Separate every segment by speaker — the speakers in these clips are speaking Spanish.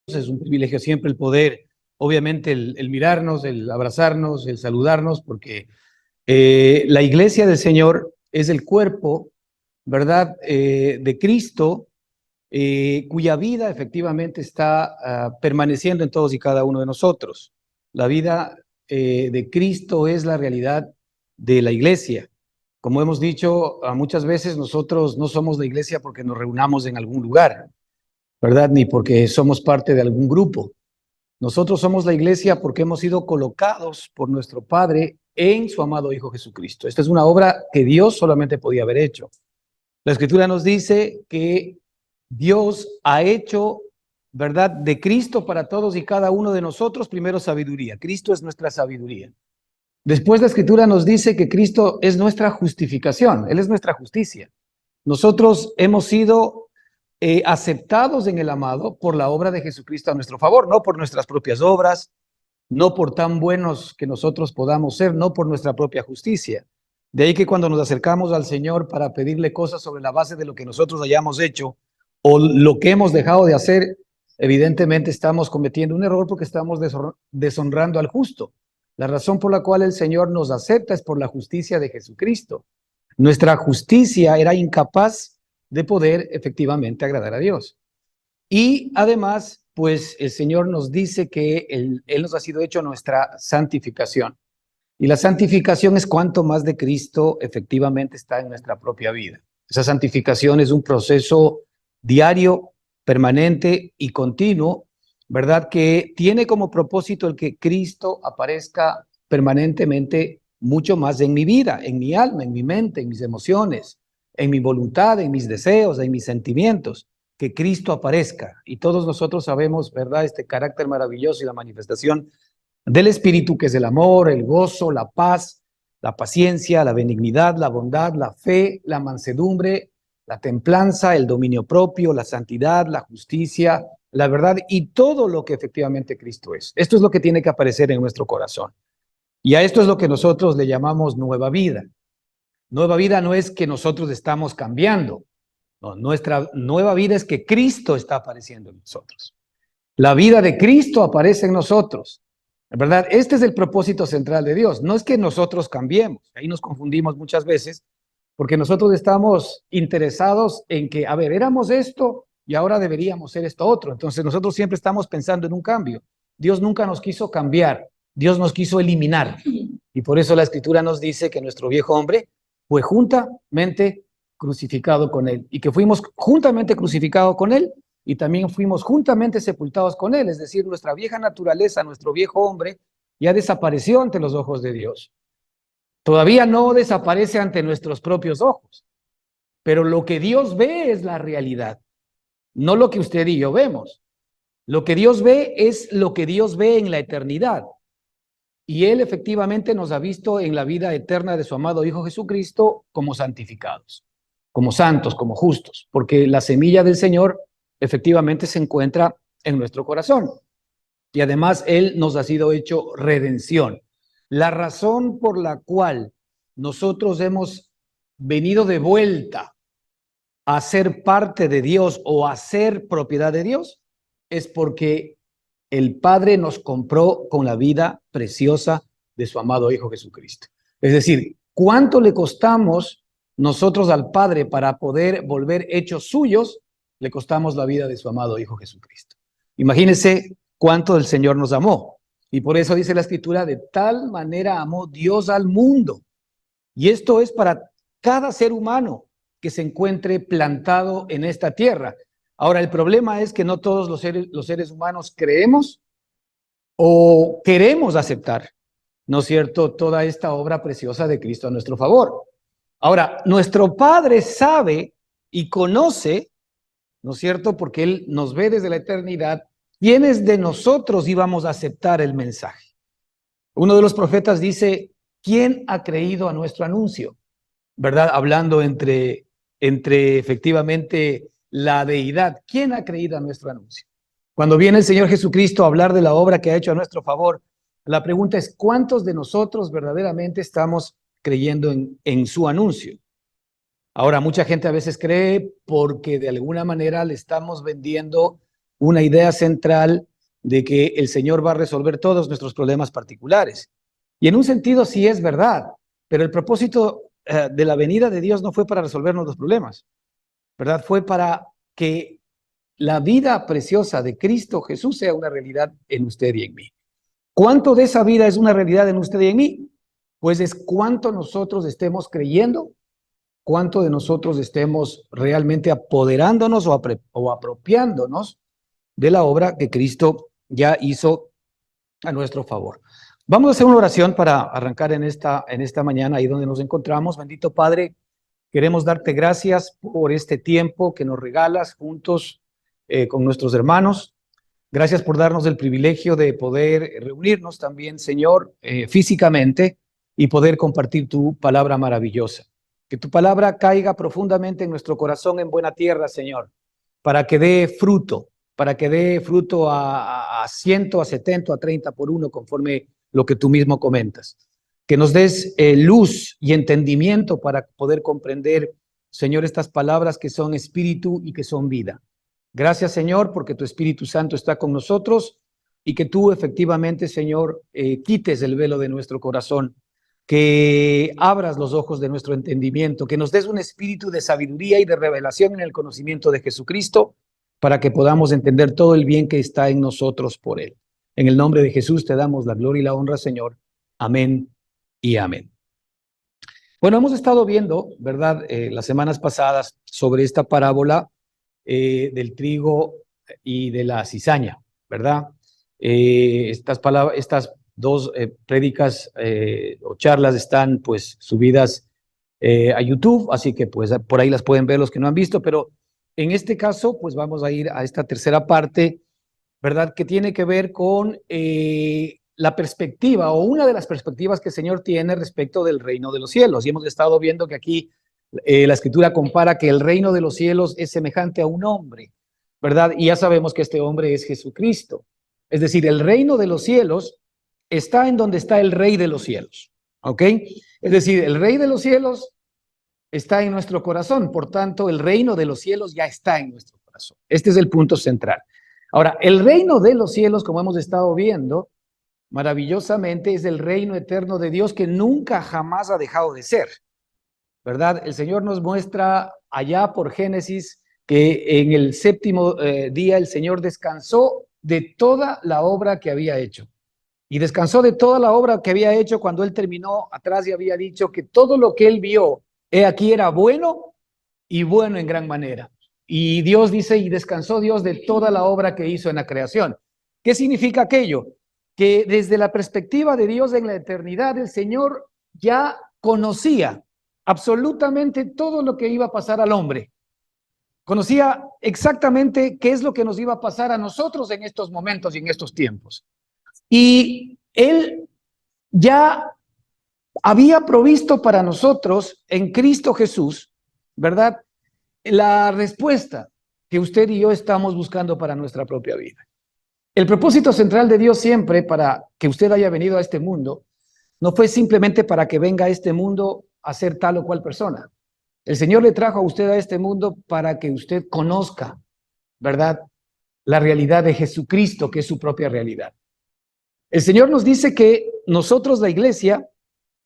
Speaker 1: es un privilegio siempre el poder, obviamente el mirarnos, el abrazarnos, el saludarnos, porque la iglesia del Señor es el cuerpo, ¿verdad?, de Cristo, cuya vida efectivamente está permaneciendo en todos y cada uno de nosotros. La vida de Cristo es la realidad de la iglesia. Como hemos dicho muchas veces, nosotros no somos la iglesia porque nos reunamos en algún lugar, ¿verdad? Ni porque somos parte de algún grupo. Nosotros somos la iglesia porque hemos sido colocados por nuestro Padre en su amado Hijo Jesucristo. Esta es una obra que Dios solamente podía haber hecho. La Escritura nos dice que Dios ha hecho, ¿verdad?, de Cristo para todos y cada uno de nosotros, primero sabiduría. Cristo es nuestra sabiduría. Después la Escritura nos dice que Cristo es nuestra justificación, Él es nuestra justicia. Nosotros hemos sido aceptados en el amado por la obra de Jesucristo a nuestro favor, no por nuestras propias obras, no por tan buenos que nosotros podamos ser, no por nuestra propia justicia. De ahí que cuando nos acercamos al Señor para pedirle cosas sobre la base de lo que nosotros hayamos hecho o lo que hemos dejado de hacer, evidentemente estamos cometiendo un error porque estamos deshonrando al justo. La razón por la cual el Señor nos acepta es por la justicia de Jesucristo. Nuestra justicia era incapaz de poder efectivamente agradar a Dios. Y además, pues el Señor nos dice que Él nos ha sido hecho nuestra santificación. Y la santificación es cuanto más de Cristo efectivamente está en nuestra propia vida. Esa santificación es un proceso diario, permanente y continuo, ¿verdad? Que tiene como propósito el que Cristo aparezca permanentemente mucho más en mi vida, en mi alma, en mi mente, en mis emociones, en mi voluntad, en mis deseos, en mis sentimientos. Que Cristo aparezca. Y todos nosotros sabemos, ¿verdad?, este carácter maravilloso y la manifestación del Espíritu, que es el amor, el gozo, la paz, la paciencia, la benignidad, la bondad, la fe, la mansedumbre, la templanza, el dominio propio, la santidad, la justicia, la verdad y todo lo que efectivamente Cristo es. Esto es lo que tiene que aparecer en nuestro corazón. Y a esto es lo que nosotros le llamamos nueva vida. Nueva vida no es que nosotros estamos cambiando. No, nuestra nueva vida es que Cristo está apareciendo en nosotros. La vida de Cristo aparece en nosotros, ¿verdad? Este es el propósito central de Dios. No es que nosotros cambiemos. Ahí nos confundimos muchas veces porque nosotros estamos interesados en que, a ver, éramos esto y ahora deberíamos ser esto otro. Entonces nosotros siempre estamos pensando en un cambio. Dios nunca nos quiso cambiar. Dios nos quiso eliminar. Y por eso la Escritura nos dice que nuestro viejo hombre fue juntamente crucificado con Él y que fuimos juntamente crucificados con Él y también fuimos juntamente sepultados con Él. Es decir, nuestra vieja naturaleza, nuestro viejo hombre, ya desapareció ante los ojos de Dios. Todavía no desaparece ante nuestros propios ojos, pero lo que Dios ve es la realidad, no lo que usted y yo vemos. Lo que Dios ve es lo que Dios ve en la eternidad. Y Él efectivamente nos ha visto en la vida eterna de su amado Hijo Jesucristo como santificados, como santos, como justos, porque la semilla del Señor efectivamente se encuentra en nuestro corazón. Y además Él nos ha sido hecho redención. La razón por la cual nosotros hemos venido de vuelta a ser parte de Dios o a ser propiedad de Dios es porque el Padre nos compró con la vida preciosa de su amado Hijo Jesucristo. Es decir, ¿cuánto le costamos nosotros al Padre para poder volver hechos suyos? Le costamos la vida de su amado Hijo Jesucristo. Imagínense cuánto el Señor nos amó. Y por eso dice la Escritura, de tal manera amó Dios al mundo. Y esto es para cada ser humano que se encuentre plantado en esta tierra. Ahora, el problema es que no todos los seres humanos creemos o queremos aceptar, ¿no es cierto?, toda esta obra preciosa de Cristo a nuestro favor. Ahora, nuestro Padre sabe y conoce, ¿no es cierto?, porque Él nos ve desde la eternidad, quiénes de nosotros íbamos a aceptar el mensaje. Uno de los profetas dice, ¿quién ha creído a nuestro anuncio? ¿Verdad? Hablando entre efectivamente la deidad. ¿Quién ha creído a nuestro anuncio? Cuando viene el Señor Jesucristo a hablar de la obra que ha hecho a nuestro favor, la pregunta es, ¿cuántos de nosotros verdaderamente estamos creyendo en su anuncio? Ahora, mucha gente a veces cree porque de alguna manera le estamos vendiendo una idea central de que el Señor va a resolver todos nuestros problemas particulares. Y en un sentido sí es verdad, pero el propósito de la venida de Dios no fue para resolvernos los problemas, ¿verdad? Fue para que la vida preciosa de Cristo Jesús sea una realidad en usted y en mí. ¿Cuánto de esa vida es una realidad en usted y en mí? Pues es cuánto nosotros estemos creyendo, cuánto de nosotros estemos realmente apoderándonos o apropiándonos de la obra que Cristo ya hizo a nuestro favor. Vamos a hacer una oración para arrancar en esta mañana, ahí donde nos encontramos. Bendito Padre, queremos darte gracias por este tiempo que nos regalas juntos con nuestros hermanos. Gracias por darnos el privilegio de poder reunirnos también, Señor, físicamente y poder compartir tu palabra maravillosa. Que tu palabra caiga profundamente en nuestro corazón en buena tierra, Señor, para que dé fruto, a 100, a 70, a 30 por uno, conforme lo que tú mismo comentas. Que nos des luz y entendimiento para poder comprender, Señor, estas palabras que son espíritu y que son vida. Gracias, Señor, porque tu Espíritu Santo está con nosotros y que tú efectivamente, Señor, quites el velo de nuestro corazón, que abras los ojos de nuestro entendimiento, que nos des un espíritu de sabiduría y de revelación en el conocimiento de Jesucristo, para que podamos entender todo el bien que está en nosotros por Él. En el nombre de Jesús te damos la gloria y la honra, Señor. Amén y amén. Bueno, hemos estado viendo, ¿verdad?, las semanas pasadas sobre esta parábola del trigo y de la cizaña, ¿verdad? Estas dos prédicas o charlas están pues subidas a YouTube, así que pues por ahí las pueden ver los que no han visto, pero en este caso pues vamos a ir a esta tercera parte, ¿verdad? Que tiene que ver con la perspectiva o una de las perspectivas que el Señor tiene respecto del reino de los cielos. Y hemos estado viendo que aquí la Escritura compara que el reino de los cielos es semejante a un hombre, ¿verdad? Y ya sabemos que este hombre es Jesucristo. Es decir, el reino de los cielos está en donde está el Rey de los cielos, ¿ok? Es decir, el Rey de los cielos está en nuestro corazón, por tanto, el reino de los cielos ya está en nuestro corazón. Este es el punto central. Ahora, el reino de los cielos, como hemos estado viendo, maravillosamente es el reino eterno de Dios que nunca jamás ha dejado de ser, ¿verdad? El Señor nos muestra allá por Génesis que en el séptimo día el Señor descansó de toda la obra que había hecho. Y descansó de toda la obra que había hecho cuando Él terminó atrás y había dicho que todo lo que Él vio, aquí era bueno y bueno en gran manera. Y Dios dice, y descansó Dios de toda la obra que hizo en la creación. ¿Qué significa aquello? Que desde la perspectiva de Dios en la eternidad, el Señor ya conocía absolutamente todo lo que iba a pasar al hombre. Conocía exactamente qué es lo que nos iba a pasar a nosotros en estos momentos y en estos tiempos. Y Él ya había provisto para nosotros en Cristo Jesús, ¿verdad?, la respuesta que usted y yo estamos buscando para nuestra propia vida. El propósito central de Dios siempre para que usted haya venido a este mundo no fue simplemente para que venga a este mundo a ser tal o cual persona. El Señor le trajo a usted a este mundo para que usted conozca, ¿verdad?, la realidad de Jesucristo, que es su propia realidad. El Señor nos dice que nosotros, la iglesia,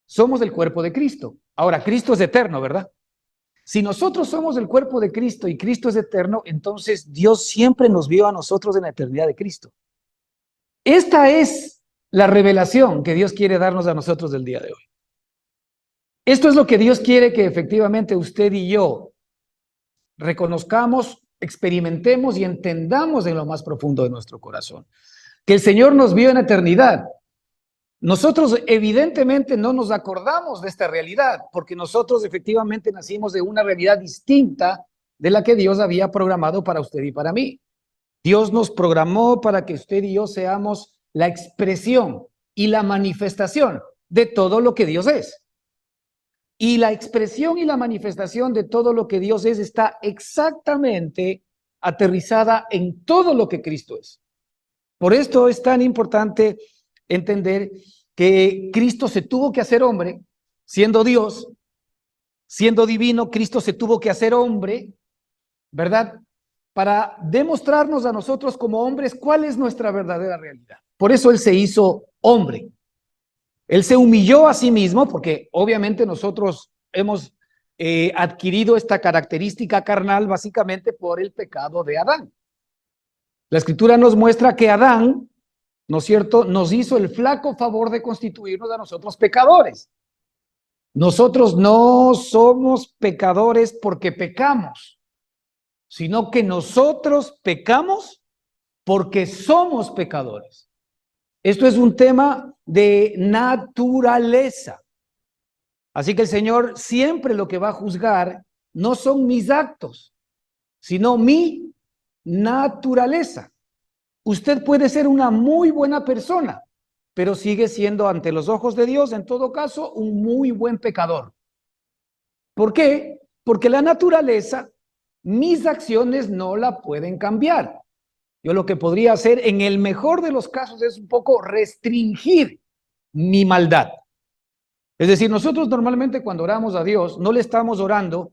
Speaker 1: somos el cuerpo de Cristo. Ahora, Cristo es eterno, ¿verdad? Si nosotros somos el cuerpo de Cristo y Cristo es eterno, entonces Dios siempre nos vio a nosotros en la eternidad de Cristo. Esta es la revelación que Dios quiere darnos a nosotros del día de hoy. Esto es lo que Dios quiere que efectivamente usted y yo reconozcamos, experimentemos y entendamos en lo más profundo de nuestro corazón. Que el Señor nos vio en la eternidad. Nosotros evidentemente no nos acordamos de esta realidad, porque nosotros efectivamente nacimos de una realidad distinta de la que Dios había programado para usted y para mí. Dios nos programó para que usted y yo seamos la expresión y la manifestación de todo lo que Dios es. Y la expresión y la manifestación de todo lo que Dios es está exactamente aterrizada en todo lo que Cristo es. Por esto es tan importante entender que Cristo se tuvo que hacer hombre, siendo Dios, siendo divino. Cristo se tuvo que hacer hombre, ¿verdad? para demostrarnos a nosotros como hombres cuál es nuestra verdadera realidad. Por eso Él se hizo hombre. Él se humilló a sí mismo, porque obviamente nosotros hemos adquirido esta característica carnal básicamente por el pecado de Adán. La Escritura nos muestra que Adán, ¿no es cierto?, nos hizo el flaco favor de constituirnos a nosotros pecadores. Nosotros no somos pecadores porque pecamos, sino que nosotros pecamos porque somos pecadores. Esto es un tema de naturaleza. Así que el Señor siempre lo que va a juzgar no son mis actos, sino mi naturaleza. Usted puede ser una muy buena persona, pero sigue siendo ante los ojos de Dios, en todo caso, un muy buen pecador. ¿Por qué? Porque la naturaleza, mis acciones no la pueden cambiar. Yo lo que podría hacer en el mejor de los casos es un poco restringir mi maldad. Es decir, nosotros normalmente cuando oramos a Dios, no le estamos orando,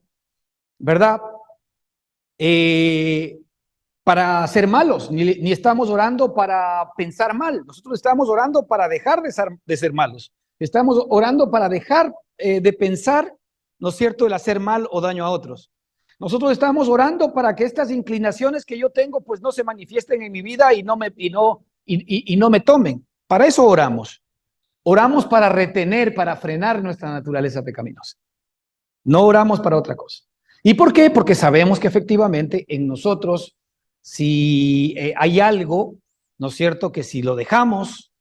Speaker 1: ¿verdad? Para ser malos, ni estamos orando para pensar mal. Nosotros estamos orando para dejar de ser malos. Estamos orando para dejar de pensar, ¿no es cierto?, el hacer mal o daño a otros. Nosotros estamos orando para que estas inclinaciones que yo tengo, pues no se manifiesten en mi vida y no me tomen. Para eso oramos. Oramos para retener, para frenar nuestra naturaleza pecaminosa. No oramos para otra cosa. ¿Y por qué? Porque sabemos que efectivamente en nosotros, si hay algo, ¿no es cierto?, que si lo dejamos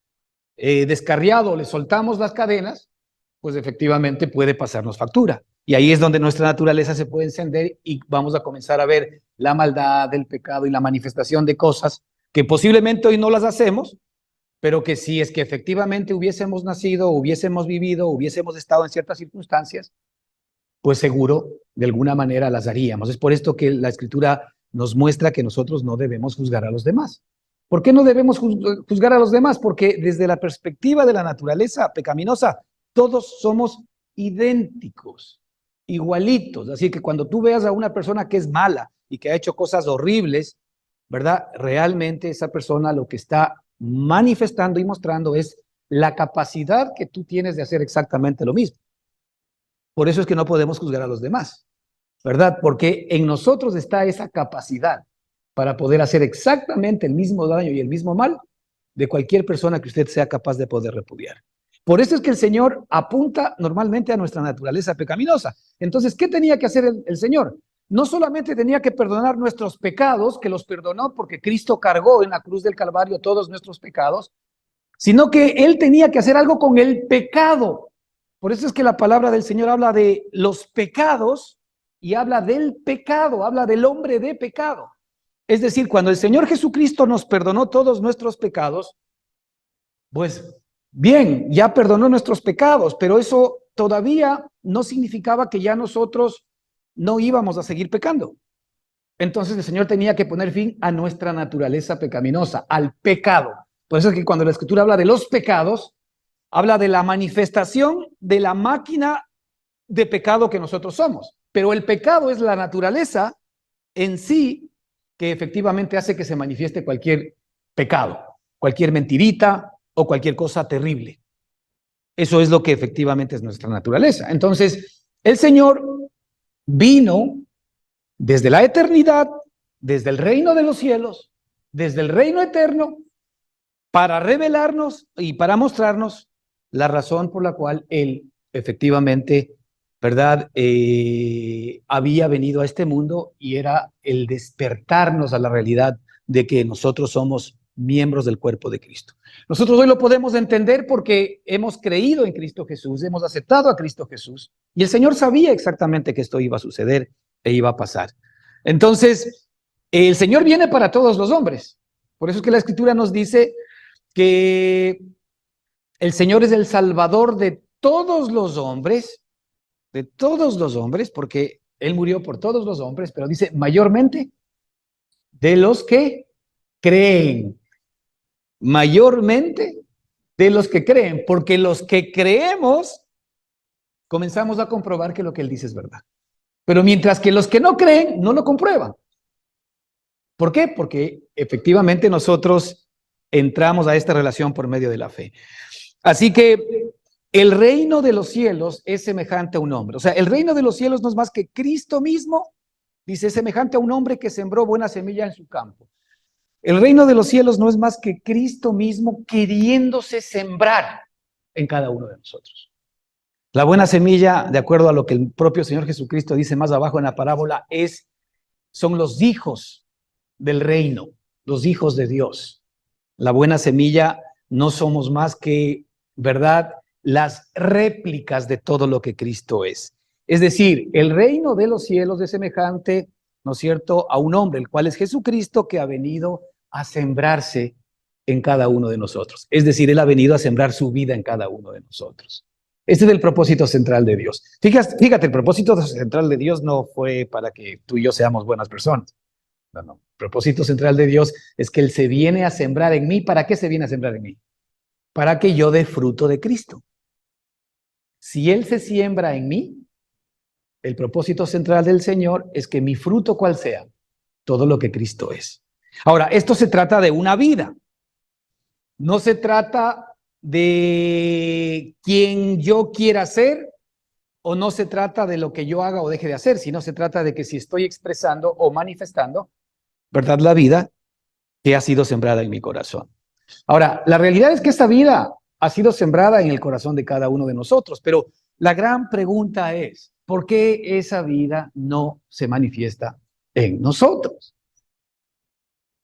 Speaker 1: descarriado, le soltamos las cadenas, pues efectivamente puede pasarnos factura. Y ahí es donde nuestra naturaleza se puede encender y vamos a comenzar a ver la maldad, el pecado y la manifestación de cosas que posiblemente hoy no las hacemos, pero que si es que efectivamente hubiésemos nacido, hubiésemos vivido, hubiésemos estado en ciertas circunstancias, pues seguro de alguna manera las haríamos. Es por esto que la Escritura nos muestra que nosotros no debemos juzgar a los demás. ¿Por qué no debemos juzgar a los demás? Porque desde la perspectiva de la naturaleza pecaminosa, todos somos idénticos, igualitos. Así que cuando tú veas a una persona que es mala y que ha hecho cosas horribles, ¿verdad? Realmente esa persona lo que está manifestando y mostrando es la capacidad que tú tienes de hacer exactamente lo mismo. Por eso es que no podemos juzgar a los demás, ¿verdad? Porque en nosotros está esa capacidad para poder hacer exactamente el mismo daño y el mismo mal de cualquier persona que usted sea capaz de poder repudiar. Por eso es que el Señor apunta normalmente a nuestra naturaleza pecaminosa. Entonces, ¿qué tenía que hacer el Señor? No solamente tenía que perdonar nuestros pecados, que los perdonó porque Cristo cargó en la cruz del Calvario todos nuestros pecados, sino que Él tenía que hacer algo con el pecado. Por eso es que la palabra del Señor habla de los pecados y habla del pecado, habla del hombre de pecado. Es decir, cuando el Señor Jesucristo nos perdonó todos nuestros pecados, pues bien, ya perdonó nuestros pecados, pero eso todavía no significaba que ya nosotros no íbamos a seguir pecando. Entonces el Señor tenía que poner fin a nuestra naturaleza pecaminosa, al pecado. Por eso es que cuando la Escritura habla de los pecados, habla de la manifestación de la máquina de pecado que nosotros somos. Pero el pecado es la naturaleza en sí que efectivamente hace que se manifieste cualquier pecado, cualquier mentirita o cualquier cosa terrible. Eso es lo que efectivamente es nuestra naturaleza. Entonces, el Señor vino desde la eternidad, desde el reino de los cielos, desde el reino eterno, para revelarnos y para mostrarnos la razón por la cual Él efectivamente, ¿verdad? Había venido a este mundo y era el despertarnos a la realidad de que nosotros somos miembros del cuerpo de Cristo. Nosotros hoy lo podemos entender porque hemos creído en Cristo Jesús, hemos aceptado a Cristo Jesús y el Señor sabía exactamente que esto iba a suceder e iba a pasar. Entonces, el Señor viene para todos los hombres. Por eso es que la Escritura nos dice que el Señor es el Salvador de todos los hombres, porque Él murió por todos los hombres, pero dice mayormente de los que creen, mayormente de los que creen, porque los que creemos comenzamos a comprobar que lo que Él dice es verdad. Pero mientras que los que no creen no lo comprueban. ¿Por qué? Porque efectivamente nosotros entramos a esta relación por medio de la fe. Así que el reino de los cielos es semejante a un hombre. O sea, el reino de los cielos no es más que Cristo mismo, dice, es semejante a un hombre que sembró buena semilla en su campo. El reino de los cielos no es más que Cristo mismo queriéndose sembrar en cada uno de nosotros. La buena semilla, de acuerdo a lo que el propio Señor Jesucristo dice más abajo en la parábola, son los hijos del reino, los hijos de Dios. La buena semilla no somos más que, ¿verdad?, las réplicas de todo lo que Cristo es. Es decir, el reino de los cielos es semejante, ¿no es cierto?, a un hombre, el cual es Jesucristo, que ha venido a sembrarse en cada uno de nosotros. Es decir, Él ha venido a sembrar su vida en cada uno de nosotros. Este es el propósito central de Dios. Fíjate, el propósito central de Dios no fue para que tú y yo seamos buenas personas. No. El propósito central de Dios es que Él se viene a sembrar en mí. ¿Para qué se viene a sembrar en mí? Para que yo dé fruto de Cristo. Si Él se siembra en mí, el propósito central del Señor es que mi fruto, ¿cuál sea? Todo lo que Cristo es. Ahora, esto se trata de una vida. No se trata de quien yo quiera ser, o no se trata de lo que yo haga o deje de hacer, sino se trata de que si estoy expresando o manifestando, ¿verdad?, la vida que ha sido sembrada en mi corazón. Ahora, la realidad es que esta vida ha sido sembrada en el corazón de cada uno de nosotros, pero la gran pregunta es, ¿por qué esa vida no se manifiesta en nosotros?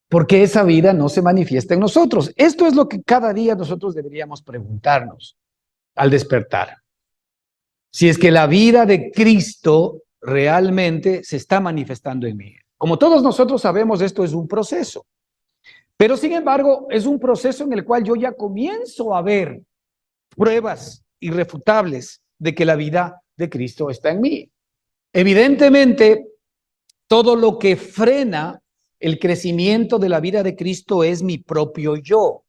Speaker 1: ¿Por qué esa vida no se manifiesta en nosotros? Esto es lo que cada día nosotros deberíamos preguntarnos al despertar. Si es que la vida de Cristo realmente se está manifestando en mí. Como todos nosotros sabemos, esto es un proceso. Pero sin embargo, es un proceso en el cual yo ya comienzo a ver pruebas irrefutables de que la vida de Cristo está en mí. Evidentemente, todo lo que frena el crecimiento de la vida de Cristo es mi propio yo.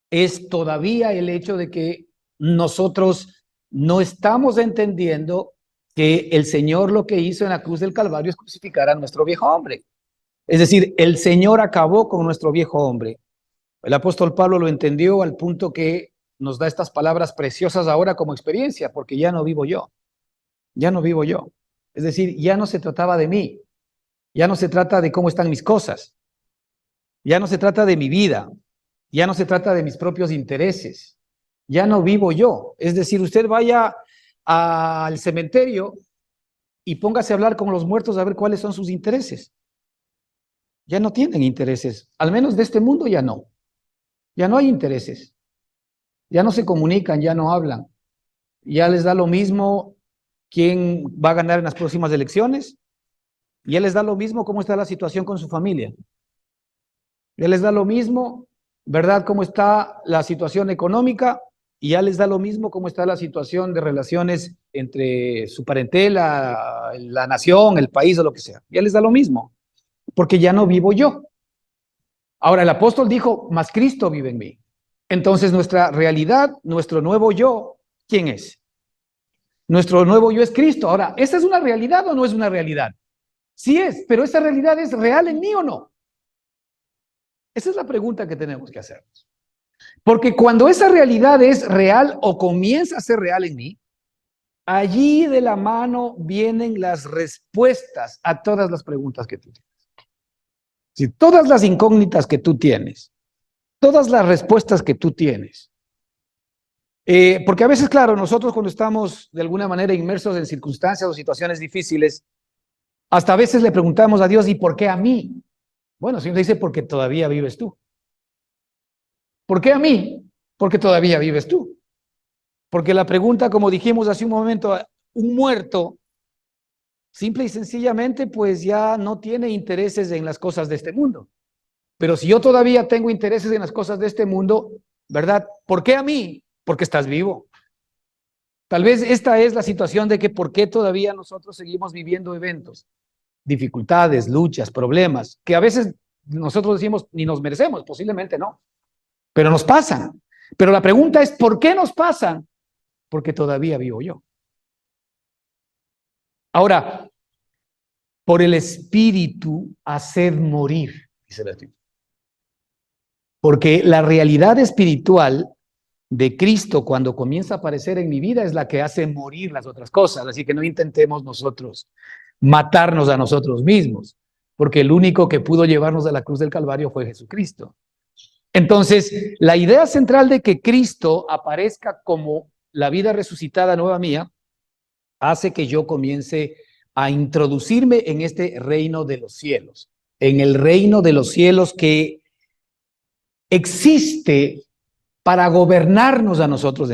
Speaker 1: Es todavía el hecho de que nosotros no estamos entendiendo que el Señor lo que hizo en la cruz del Calvario es crucificar a nuestro viejo hombre. Es decir, el Señor acabó con nuestro viejo hombre. El apóstol Pablo lo entendió al punto que nos da estas palabras preciosas ahora como experiencia, porque ya no vivo yo, ya no vivo yo. Es decir, ya no se trataba de mí, ya no se trata de cómo están mis cosas, ya no se trata de mi vida, ya no se trata de mis propios intereses, ya no vivo yo. Es decir, usted vaya al cementerio y póngase a hablar con los muertos a ver cuáles son sus intereses. Ya no tienen intereses, al menos de este mundo ya no. Ya no hay intereses, ya no se comunican, ya no hablan, ya les da lo mismo quién va a ganar en las próximas elecciones, ya les da lo mismo cómo está la situación con su familia, ya les da lo mismo, ¿verdad?, cómo está la situación económica, y ya les da lo mismo cómo está la situación de relaciones entre su parentela, la nación, el país o lo que sea. Ya les da lo mismo, porque ya no vivo yo. Ahora, el apóstol dijo, mas Cristo vive en mí. Entonces, nuestra realidad, nuestro nuevo yo, ¿quién es? Nuestro nuevo yo es Cristo. Ahora, ¿esa es una realidad o no es una realidad? Sí es, pero ¿esa realidad es real en mí o no? Esa es la pregunta que tenemos que hacernos. Porque cuando esa realidad es real o comienza a ser real en mí, allí de la mano vienen las respuestas a todas las preguntas que tú tienes. Si todas las incógnitas que tú tienes, todas las respuestas que tú tienes. Porque a veces, claro, nosotros cuando estamos de alguna manera inmersos en circunstancias o situaciones difíciles, hasta a veces le preguntamos a Dios, ¿y por qué a mí? Bueno, el Señor dice, porque todavía vives tú. ¿Por qué a mí? Porque todavía vives tú. Porque la pregunta, como dijimos hace un momento, un muerto, simple y sencillamente, pues ya no tiene intereses en las cosas de este mundo. Pero si yo todavía tengo intereses en las cosas de este mundo, ¿verdad? ¿Por qué a mí? Porque estás vivo. Tal vez esta es la situación de que por qué todavía nosotros seguimos viviendo eventos, dificultades, luchas, problemas, que a veces nosotros decimos ni nos merecemos, posiblemente no, pero nos pasan. Pero la pregunta es, ¿por qué nos pasan? Porque todavía vivo yo. Ahora, por el Espíritu, haced morir, dice la Escritura. Porque la realidad espiritual de Cristo cuando comienza a aparecer en mi vida es la que hace morir las otras cosas. Así que no intentemos nosotros matarnos a nosotros mismos, porque el único que pudo llevarnos a la cruz del Calvario fue Jesucristo. Entonces, la idea central de que Cristo aparezca como la vida resucitada nueva mía hace que yo comience a introducirme en este reino de los cielos, en el reino de los cielos que existe para gobernarnos a nosotros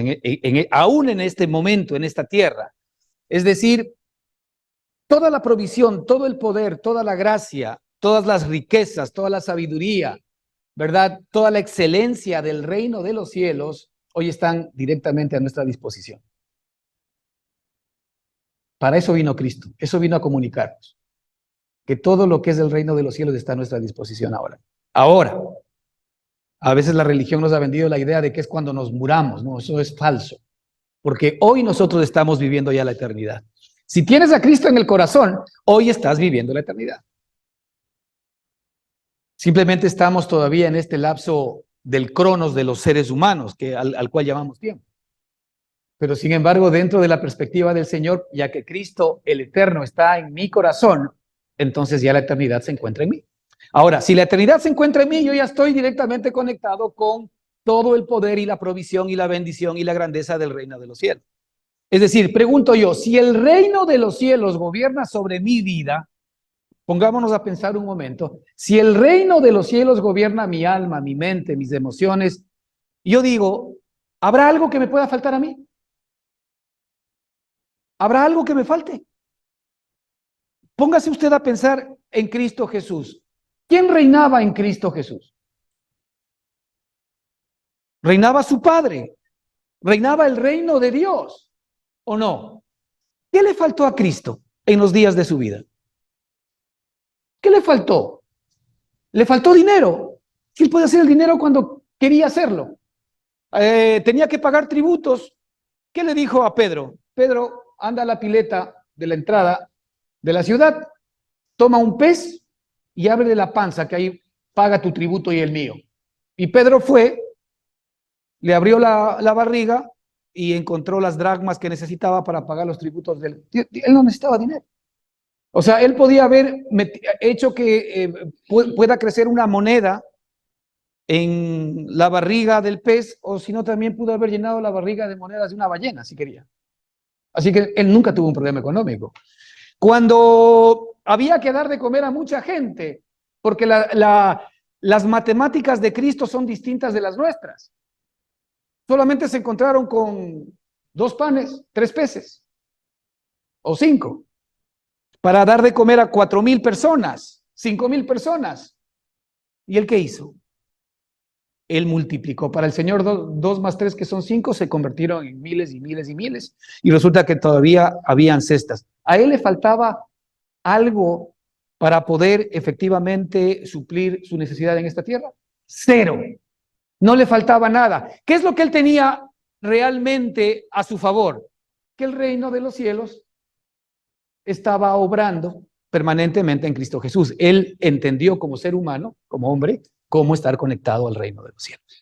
Speaker 1: aún en este momento, en esta tierra. Es decir, toda la provisión, todo el poder, toda la gracia, todas las riquezas, toda la sabiduría, ¿verdad? Toda la excelencia del reino de los cielos hoy están directamente a nuestra disposición. Para eso vino Cristo, eso vino a comunicarnos, que todo lo que es el reino de los cielos está a nuestra disposición ahora. Ahora, a veces la religión nos ha vendido la idea de que es cuando nos muramos, no, eso es falso, porque hoy nosotros estamos viviendo ya la eternidad. Si tienes a Cristo en el corazón, hoy estás viviendo la eternidad. Simplemente estamos todavía en este lapso del cronos de los seres humanos, al cual llamamos tiempo. Pero sin embargo, dentro de la perspectiva del Señor, ya que Cristo, el Eterno, está en mi corazón, entonces ya la eternidad se encuentra en mí. Ahora, si la eternidad se encuentra en mí, yo ya estoy directamente conectado con todo el poder y la provisión y la bendición y la grandeza del reino de los cielos. Es decir, pregunto yo, si el reino de los cielos gobierna sobre mi vida, pongámonos a pensar un momento, si el reino de los cielos gobierna mi alma, mi mente, mis emociones, yo digo, ¿habrá algo que me pueda faltar a mí? ¿Habrá algo que me falte? Póngase usted a pensar en Cristo Jesús. ¿Quién reinaba en Cristo Jesús? Reinaba su Padre, reinaba el reino de Dios, ¿o no? ¿Qué le faltó a Cristo en los días de su vida? ¿Qué le faltó? Le faltó dinero. ¿Quién puede hacer el dinero cuando quería hacerlo? Tenía que pagar tributos. ¿Qué le dijo a Pedro? Pedro, anda a la pileta de la entrada de la ciudad, toma un pez y ábrele la panza, que ahí paga tu tributo y el mío. Y Pedro fue, le abrió la barriga y encontró las dracmas que necesitaba para pagar los tributos del... Él no necesitaba dinero. O sea, él podía haber hecho que pueda crecer una moneda en la barriga del pez, o si no, también pudo haber llenado la barriga de monedas de una ballena, si quería. Así que él nunca tuvo un problema económico. Cuando había que dar de comer a mucha gente, porque las matemáticas de Cristo son distintas de las nuestras. Solamente se encontraron con 2 panes, 3 peces, o 5, para dar de comer a 4,000 personas, 5,000 personas. ¿Y él qué hizo? Él multiplicó. Para el Señor, 2 más 3, que son 5, se convirtieron en miles y miles y miles. Y resulta que todavía habían cestas. A él le faltaba algo para poder efectivamente suplir su necesidad en esta tierra. 0. No le faltaba nada. ¿Qué es lo que él tenía realmente a su favor? Que el reino de los cielos estaba obrando permanentemente en Cristo Jesús. Él entendió como ser humano, como hombre, cómo estar conectado al reino de los cielos.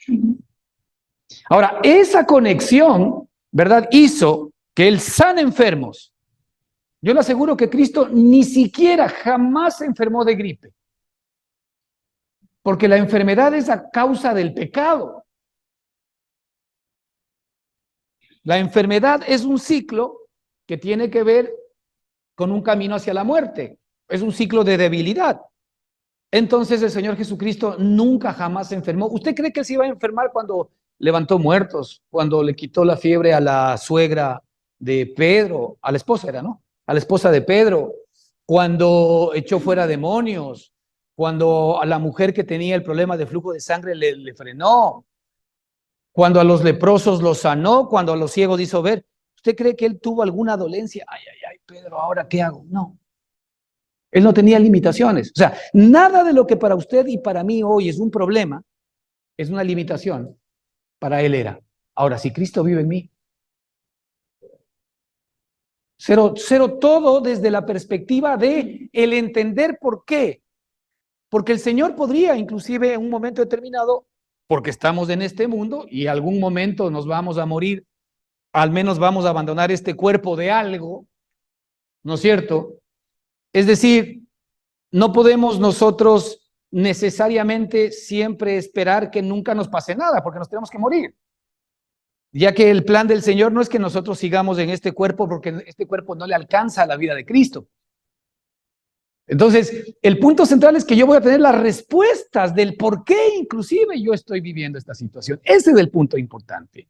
Speaker 1: Ahora, esa conexión, ¿verdad?, hizo que él sane enfermos. Yo le aseguro que Cristo ni siquiera jamás se enfermó de gripe, porque la enfermedad es a causa del pecado. La enfermedad es un ciclo que tiene que ver con un camino hacia la muerte. Es un ciclo de debilidad. Entonces el Señor Jesucristo nunca jamás se enfermó. ¿Usted cree que él se iba a enfermar cuando levantó muertos, cuando le quitó la fiebre a la suegra de Pedro, a la esposa era, ¿no? A la esposa de Pedro, cuando echó fuera demonios, cuando a la mujer que tenía el problema de flujo de sangre le frenó, cuando a los leprosos los sanó, cuando a los ciegos hizo ver? ¿Usted cree que él tuvo alguna dolencia? Ay, Pedro, ¿ahora qué hago? No. Él no tenía limitaciones. O sea, nada de lo que para usted y para mí hoy es un problema, es una limitación, para él era. Ahora, si Cristo vive en mí, Cero todo desde la perspectiva de el entender por qué. Porque el Señor podría, inclusive en un momento determinado, porque estamos en este mundo y algún momento nos vamos a morir, al menos vamos a abandonar este cuerpo de algo, ¿no es cierto? Es decir, no podemos nosotros necesariamente siempre esperar que nunca nos pase nada, porque nos tenemos que morir. Ya que el plan del Señor no es que nosotros sigamos en este cuerpo porque este cuerpo no le alcanza a la vida de Cristo. Entonces, el punto central es que yo voy a tener las respuestas del por qué inclusive yo estoy viviendo esta situación. Ese es el punto importante.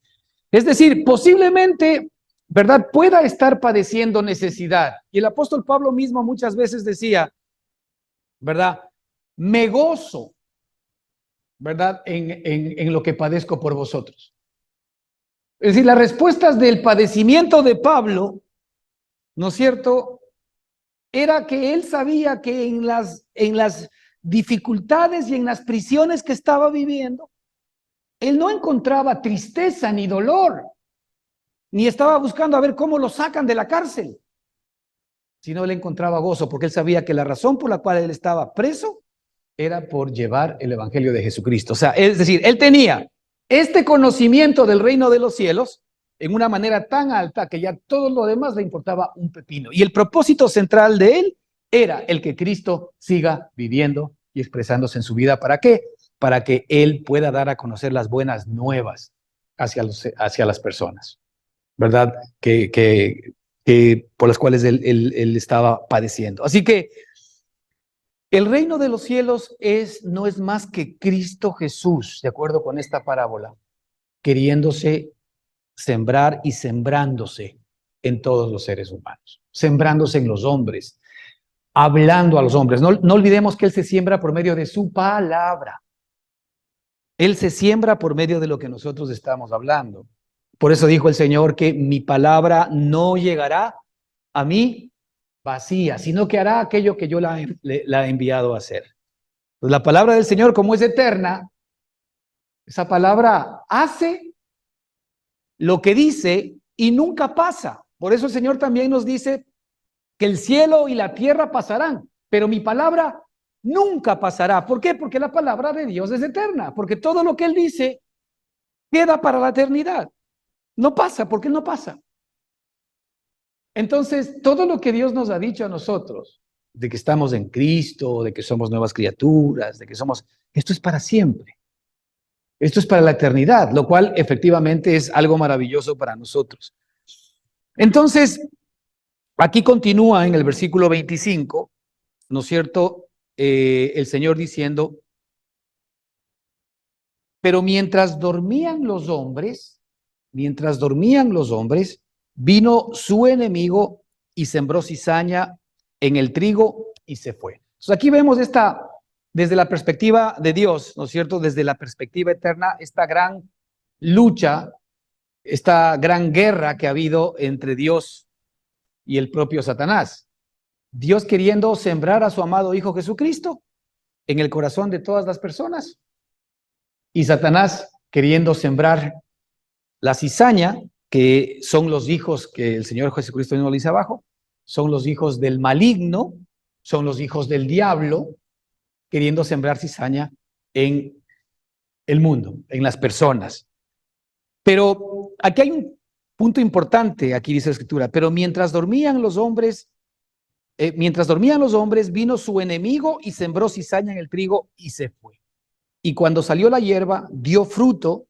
Speaker 1: Es decir, posiblemente, ¿verdad?, pueda estar padeciendo necesidad. Y el apóstol Pablo mismo muchas veces decía, ¿verdad?, me gozo, ¿verdad?, en lo que padezco por vosotros. Es decir, las respuestas del padecimiento de Pablo, ¿no es cierto?, era que él sabía que en las dificultades y en las prisiones que estaba viviendo, él no encontraba tristeza ni dolor, ni estaba buscando a ver cómo lo sacan de la cárcel, sino él encontraba gozo, porque él sabía que la razón por la cual él estaba preso era por llevar el evangelio de Jesucristo. O sea, es decir, él tenía este conocimiento del reino de los cielos en una manera tan alta que ya todo lo demás le importaba un pepino. Y el propósito central de él era el que Cristo siga viviendo y expresándose en su vida. ¿Para qué? Para que él pueda dar a conocer las buenas nuevas hacia las personas, ¿verdad? Que por las cuales él estaba padeciendo. Así que el reino de los cielos no es más que Cristo Jesús, de acuerdo con esta parábola, queriéndose sembrar y sembrándose en todos los seres humanos, sembrándose en los hombres, hablando a los hombres. No olvidemos que Él se siembra por medio de su palabra. Él se siembra por medio de lo que nosotros estamos hablando. Por eso dijo el Señor que mi palabra no llegará a mí vacía, sino que hará aquello que yo la he enviado a hacer. Pues la palabra del Señor, como es eterna, esa palabra hace lo que dice y nunca pasa. Por eso el Señor también nos dice que el cielo y la tierra pasarán, pero mi palabra nunca pasará. ¿Por qué? Porque la palabra de Dios es eterna, porque todo lo que Él dice queda para la eternidad. No pasa, porque no pasa. Entonces, todo lo que Dios nos ha dicho a nosotros, de que estamos en Cristo, de que somos nuevas criaturas, de que somos, esto es para siempre. Esto es para la eternidad, lo cual efectivamente es algo maravilloso para nosotros. Entonces, aquí continúa en el versículo 25, ¿no es cierto? El Señor diciendo, pero mientras dormían los hombres, vino su enemigo y sembró cizaña en el trigo y se fue. Entonces aquí vemos desde la perspectiva de Dios, ¿no es cierto? Desde la perspectiva eterna, esta gran lucha, esta gran guerra que ha habido entre Dios y el propio Satanás. Dios queriendo sembrar a su amado Hijo Jesucristo en el corazón de todas las personas y Satanás queriendo sembrar la cizaña, que son los hijos que el Señor Jesucristo mismo dice abajo, son los hijos del maligno, son los hijos del diablo, queriendo sembrar cizaña en el mundo, en las personas. Pero aquí hay un punto importante, aquí dice la Escritura, pero mientras dormían los hombres, vino su enemigo y sembró cizaña en el trigo y se fue. Y cuando salió la hierba, dio fruto,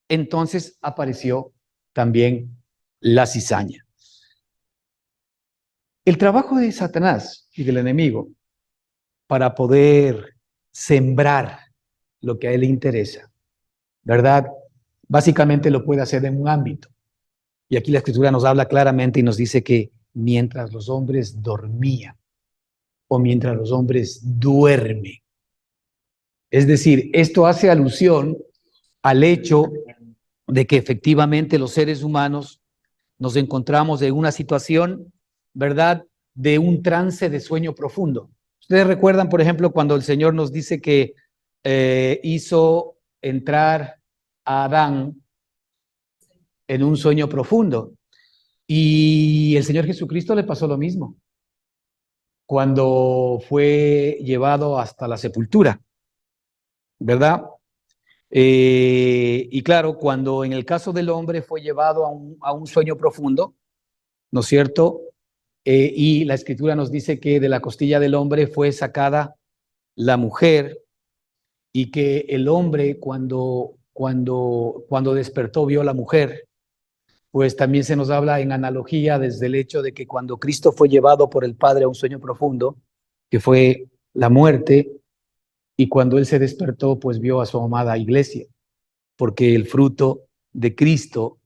Speaker 1: entonces apareció también la cizaña. El trabajo de Satanás y del enemigo para poder sembrar lo que a él le interesa, ¿verdad? Básicamente lo puede hacer en un ámbito. Y aquí la Escritura nos habla claramente y nos dice que mientras los hombres dormían o mientras los hombres duermen. Es decir, esto hace alusión al hecho de que efectivamente los seres humanos nos encontramos en una situación, ¿verdad?, de un trance de sueño profundo. Ustedes recuerdan, por ejemplo, cuando el Señor nos dice que hizo entrar a Adán en un sueño profundo. Y el Señor Jesucristo le pasó lo mismo cuando fue llevado hasta la sepultura, ¿verdad? Y claro, cuando en el caso del hombre fue llevado a un sueño profundo, ¿no es cierto? Y la escritura nos dice que de la costilla del hombre fue sacada la mujer y que el hombre cuando despertó vio a la mujer, pues también se nos habla en analogía desde el hecho de que cuando Cristo fue llevado por el Padre a un sueño profundo, que fue la muerte, y cuando él se despertó, pues vio a su amada iglesia, porque el fruto de Cristo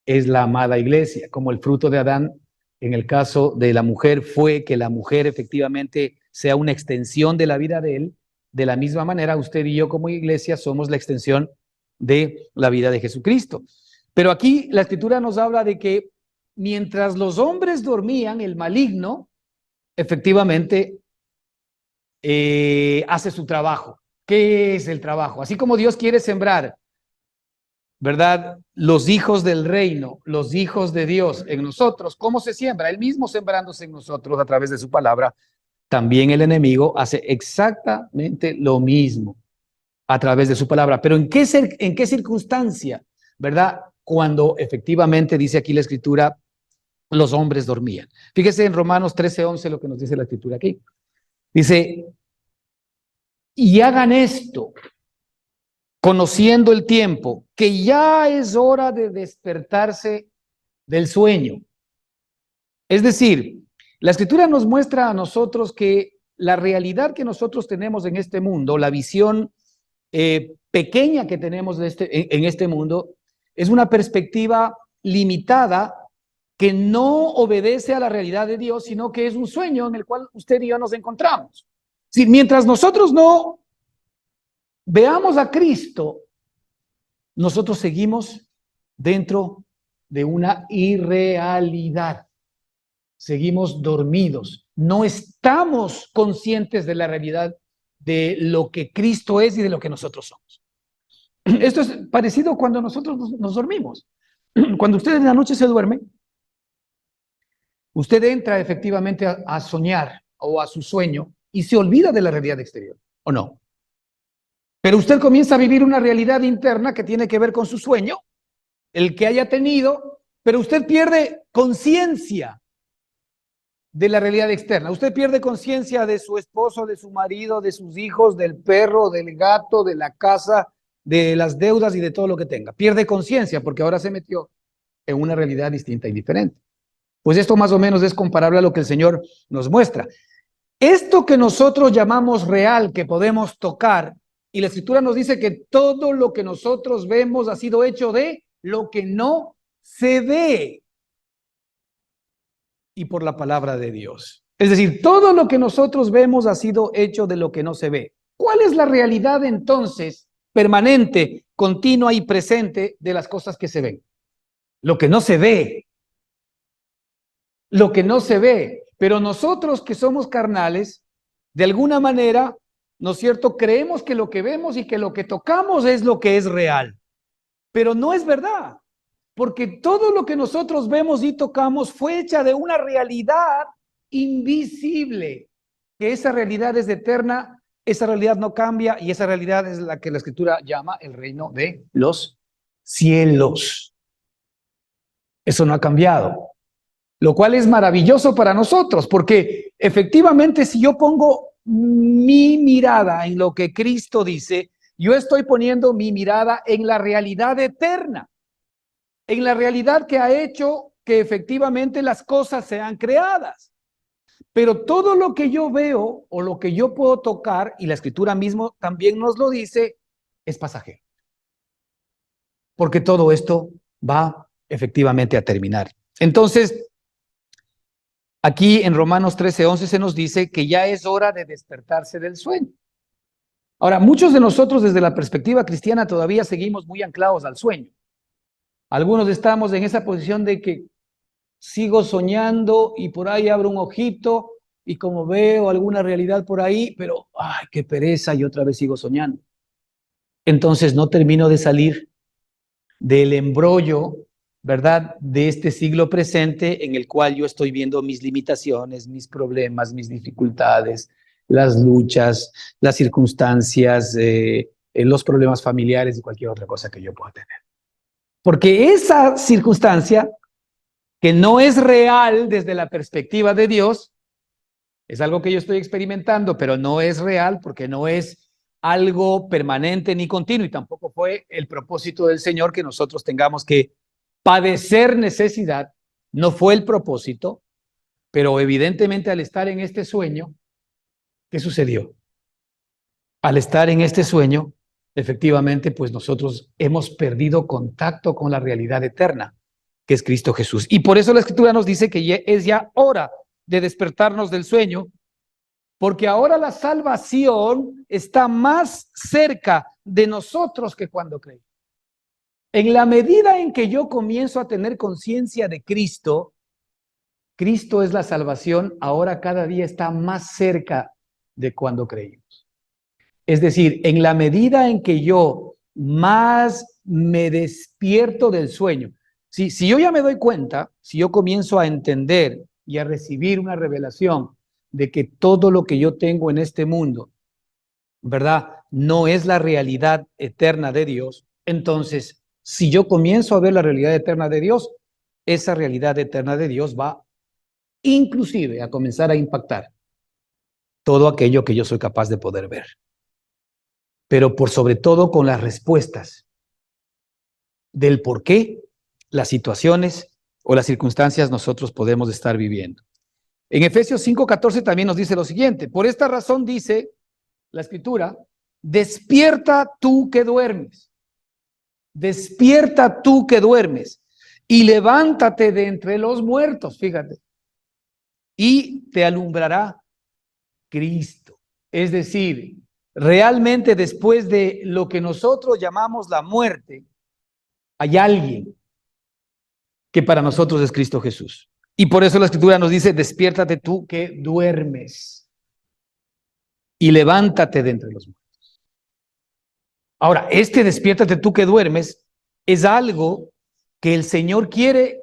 Speaker 1: es la amada iglesia, como el fruto de Adán en el caso de la mujer fue que la mujer efectivamente sea una extensión de la vida de él. De la misma manera, usted y yo como iglesia somos la extensión de la vida de Jesucristo. Pero aquí la escritura nos habla de que mientras los hombres dormían, el maligno efectivamente hace su trabajo. ¿Qué es el trabajo? Así como Dios quiere sembrar, ¿verdad? Los hijos del reino, los hijos de Dios en nosotros, ¿cómo se siembra? Él mismo sembrándose en nosotros a través de su palabra. También el enemigo hace exactamente lo mismo a través de su palabra. Pero en qué circunstancia, ¿verdad? Cuando efectivamente dice aquí la escritura, los hombres dormían. Fíjese en Romanos 13:11 lo que nos dice la escritura aquí. Dice, y hagan esto, conociendo el tiempo, que ya es hora de despertarse del sueño. Es decir, la escritura nos muestra a nosotros que la realidad que nosotros tenemos en este mundo, la visión pequeña que tenemos en este mundo, es una perspectiva limitada que no obedece a la realidad de Dios, sino que es un sueño en el cual usted y yo nos encontramos. Si mientras nosotros no veamos a Cristo, nosotros seguimos dentro de una irrealidad. Seguimos dormidos. No estamos conscientes de la realidad de lo que Cristo es y de lo que nosotros somos. Esto es parecido cuando nosotros nos dormimos. Cuando usted en la noche se duerme, usted entra efectivamente a soñar o a su sueño y se olvida de la realidad exterior, ¿o no? Pero usted comienza a vivir una realidad interna que tiene que ver con su sueño, el que haya tenido, pero usted pierde conciencia de la realidad externa. Usted pierde conciencia de su esposo, de su marido, de sus hijos, del perro, del gato, de la casa, de las deudas y de todo lo que tenga. Pierde conciencia porque ahora se metió en una realidad distinta y diferente. Pues esto más o menos es comparable a lo que el Señor nos muestra. Esto que nosotros llamamos real, que podemos tocar, y la Escritura nos dice que todo lo que nosotros vemos ha sido hecho de lo que no se ve y por la palabra de Dios. Es decir, todo lo que nosotros vemos ha sido hecho de lo que no se ve. ¿Cuál es la realidad entonces permanente, continua y presente de las cosas que se ven? Lo que no se ve. Lo que no se ve. Pero nosotros que somos carnales, de alguna manera, ¿no es cierto? Creemos que lo que vemos y que lo que tocamos es lo que es real. Pero no es verdad. Porque todo lo que nosotros vemos y tocamos fue hecha de una realidad invisible, que esa realidad es eterna, esa realidad no cambia y esa realidad es la que la Escritura llama el reino de los cielos. Eso no ha cambiado, lo cual es maravilloso para nosotros, porque efectivamente si yo pongo mi mirada en lo que Cristo dice, yo estoy poniendo mi mirada en la realidad eterna, en la realidad que ha hecho que efectivamente las cosas sean creadas. Pero todo lo que yo veo o lo que yo puedo tocar, y la Escritura mismo también nos lo dice, es pasajero. Porque todo esto va efectivamente a terminar. Entonces, aquí en Romanos 13:11 se nos dice que ya es hora de despertarse del sueño. Ahora, muchos de nosotros desde la perspectiva cristiana todavía seguimos muy anclados al sueño. Algunos estamos en esa posición de que sigo soñando y por ahí abro un ojito y como veo alguna realidad por ahí, pero ¡ay, qué pereza! Y otra vez sigo soñando. Entonces no termino de salir del embrollo, ¿verdad?, de este siglo presente en el cual yo estoy viendo mis limitaciones, mis problemas, mis dificultades, las luchas, las circunstancias, los problemas familiares y cualquier otra cosa que yo pueda tener. Porque esa circunstancia, que no es real desde la perspectiva de Dios, es algo que yo estoy experimentando, pero no es real porque no es algo permanente ni continuo, y tampoco fue el propósito del Señor que nosotros tengamos que padecer necesidad. No fue el propósito, pero evidentemente al estar en este sueño, ¿qué sucedió? Al estar en este sueño, efectivamente, pues nosotros hemos perdido contacto con la realidad eterna, que es Cristo Jesús. Y por eso la Escritura nos dice que es ya hora de despertarnos del sueño, porque ahora la salvación está más cerca de nosotros que cuando creí. En la medida en que yo comienzo a tener conciencia de Cristo, Cristo es la salvación, ahora cada día está más cerca de cuando creímos. Es decir, en la medida en que yo más me despierto del sueño, si yo ya me doy cuenta, si yo comienzo a entender y a recibir una revelación de que todo lo que yo tengo en este mundo, ¿verdad?, no es la realidad eterna de Dios, entonces, si yo comienzo a ver la realidad eterna de Dios, esa realidad eterna de Dios va inclusive a comenzar a impactar todo aquello que yo soy capaz de poder ver. Pero por sobre todo con las respuestas del por qué las situaciones o las circunstancias nosotros podemos estar viviendo. En Efesios 5:14 también nos dice lo siguiente: por esta razón dice la Escritura, despierta tú que duermes, despierta tú que duermes y levántate de entre los muertos, fíjate, y te alumbrará Cristo. Es decir, realmente después de lo que nosotros llamamos la muerte, hay alguien que para nosotros es Cristo Jesús. Y por eso la Escritura nos dice, despiértate tú que duermes y levántate de entre los muertos. Ahora, este despiértate tú que duermes es algo que el Señor quiere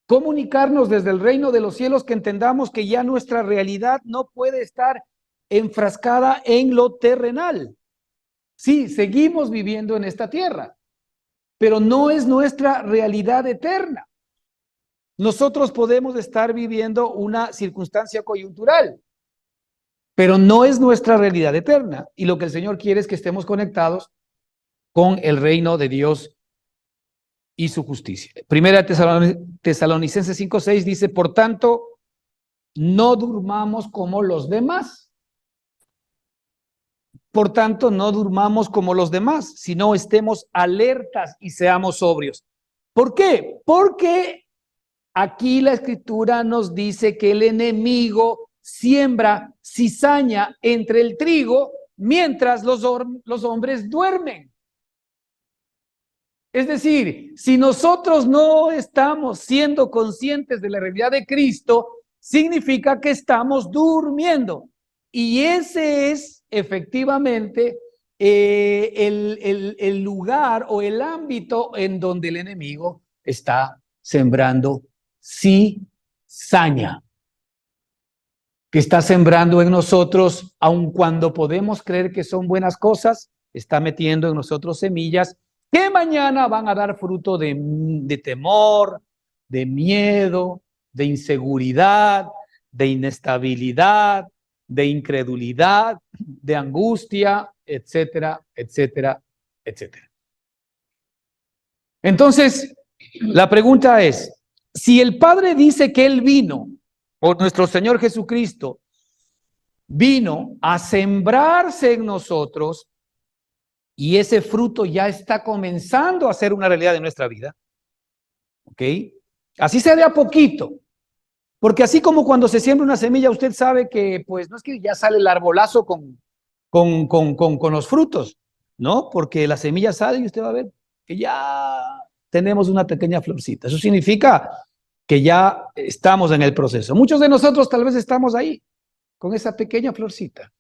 Speaker 1: comunicarnos desde el reino de los cielos, que entendamos que ya nuestra realidad no puede estar enfrascada en lo terrenal. Sí, seguimos viviendo en esta tierra, pero no es nuestra realidad eterna. Nosotros podemos estar viviendo una circunstancia coyuntural, pero no es nuestra realidad eterna. Y lo que el Señor quiere es que estemos conectados con el reino de Dios y su justicia. Primera Tesalonicenses 5:6 dice, por tanto, no durmamos como los demás. Por tanto, no durmamos como los demás, sino estemos alertas y seamos sobrios. ¿Por qué? Porque aquí la Escritura nos dice que el enemigo siembra cizaña entre el trigo mientras los hombres duermen. Es decir, si nosotros no estamos siendo conscientes de la realidad de Cristo, significa que estamos durmiendo. Y ese es efectivamente el lugar o el ámbito en donde el enemigo está sembrando cizaña, que está sembrando en nosotros, aun cuando podemos creer que son buenas cosas, está metiendo en nosotros semillas que mañana van a dar fruto de temor, de miedo, de inseguridad, de inestabilidad, de incredulidad, de angustia, etcétera, etcétera, etcétera. Entonces, la pregunta es, si el Padre dice que Él vino, o nuestro Señor Jesucristo vino a sembrarse en nosotros, y ese fruto ya está comenzando a ser una realidad de nuestra vida, ¿ok? Así sea de a poquito, porque así como cuando se siembra una semilla, usted sabe que pues no es que ya sale el arbolazo con los frutos, ¿no? Porque la semilla sale y usted va a ver que ya tenemos una pequeña florcita. Eso significa que ya estamos en el proceso. Muchos de nosotros tal vez estamos ahí, con esa pequeña florcita,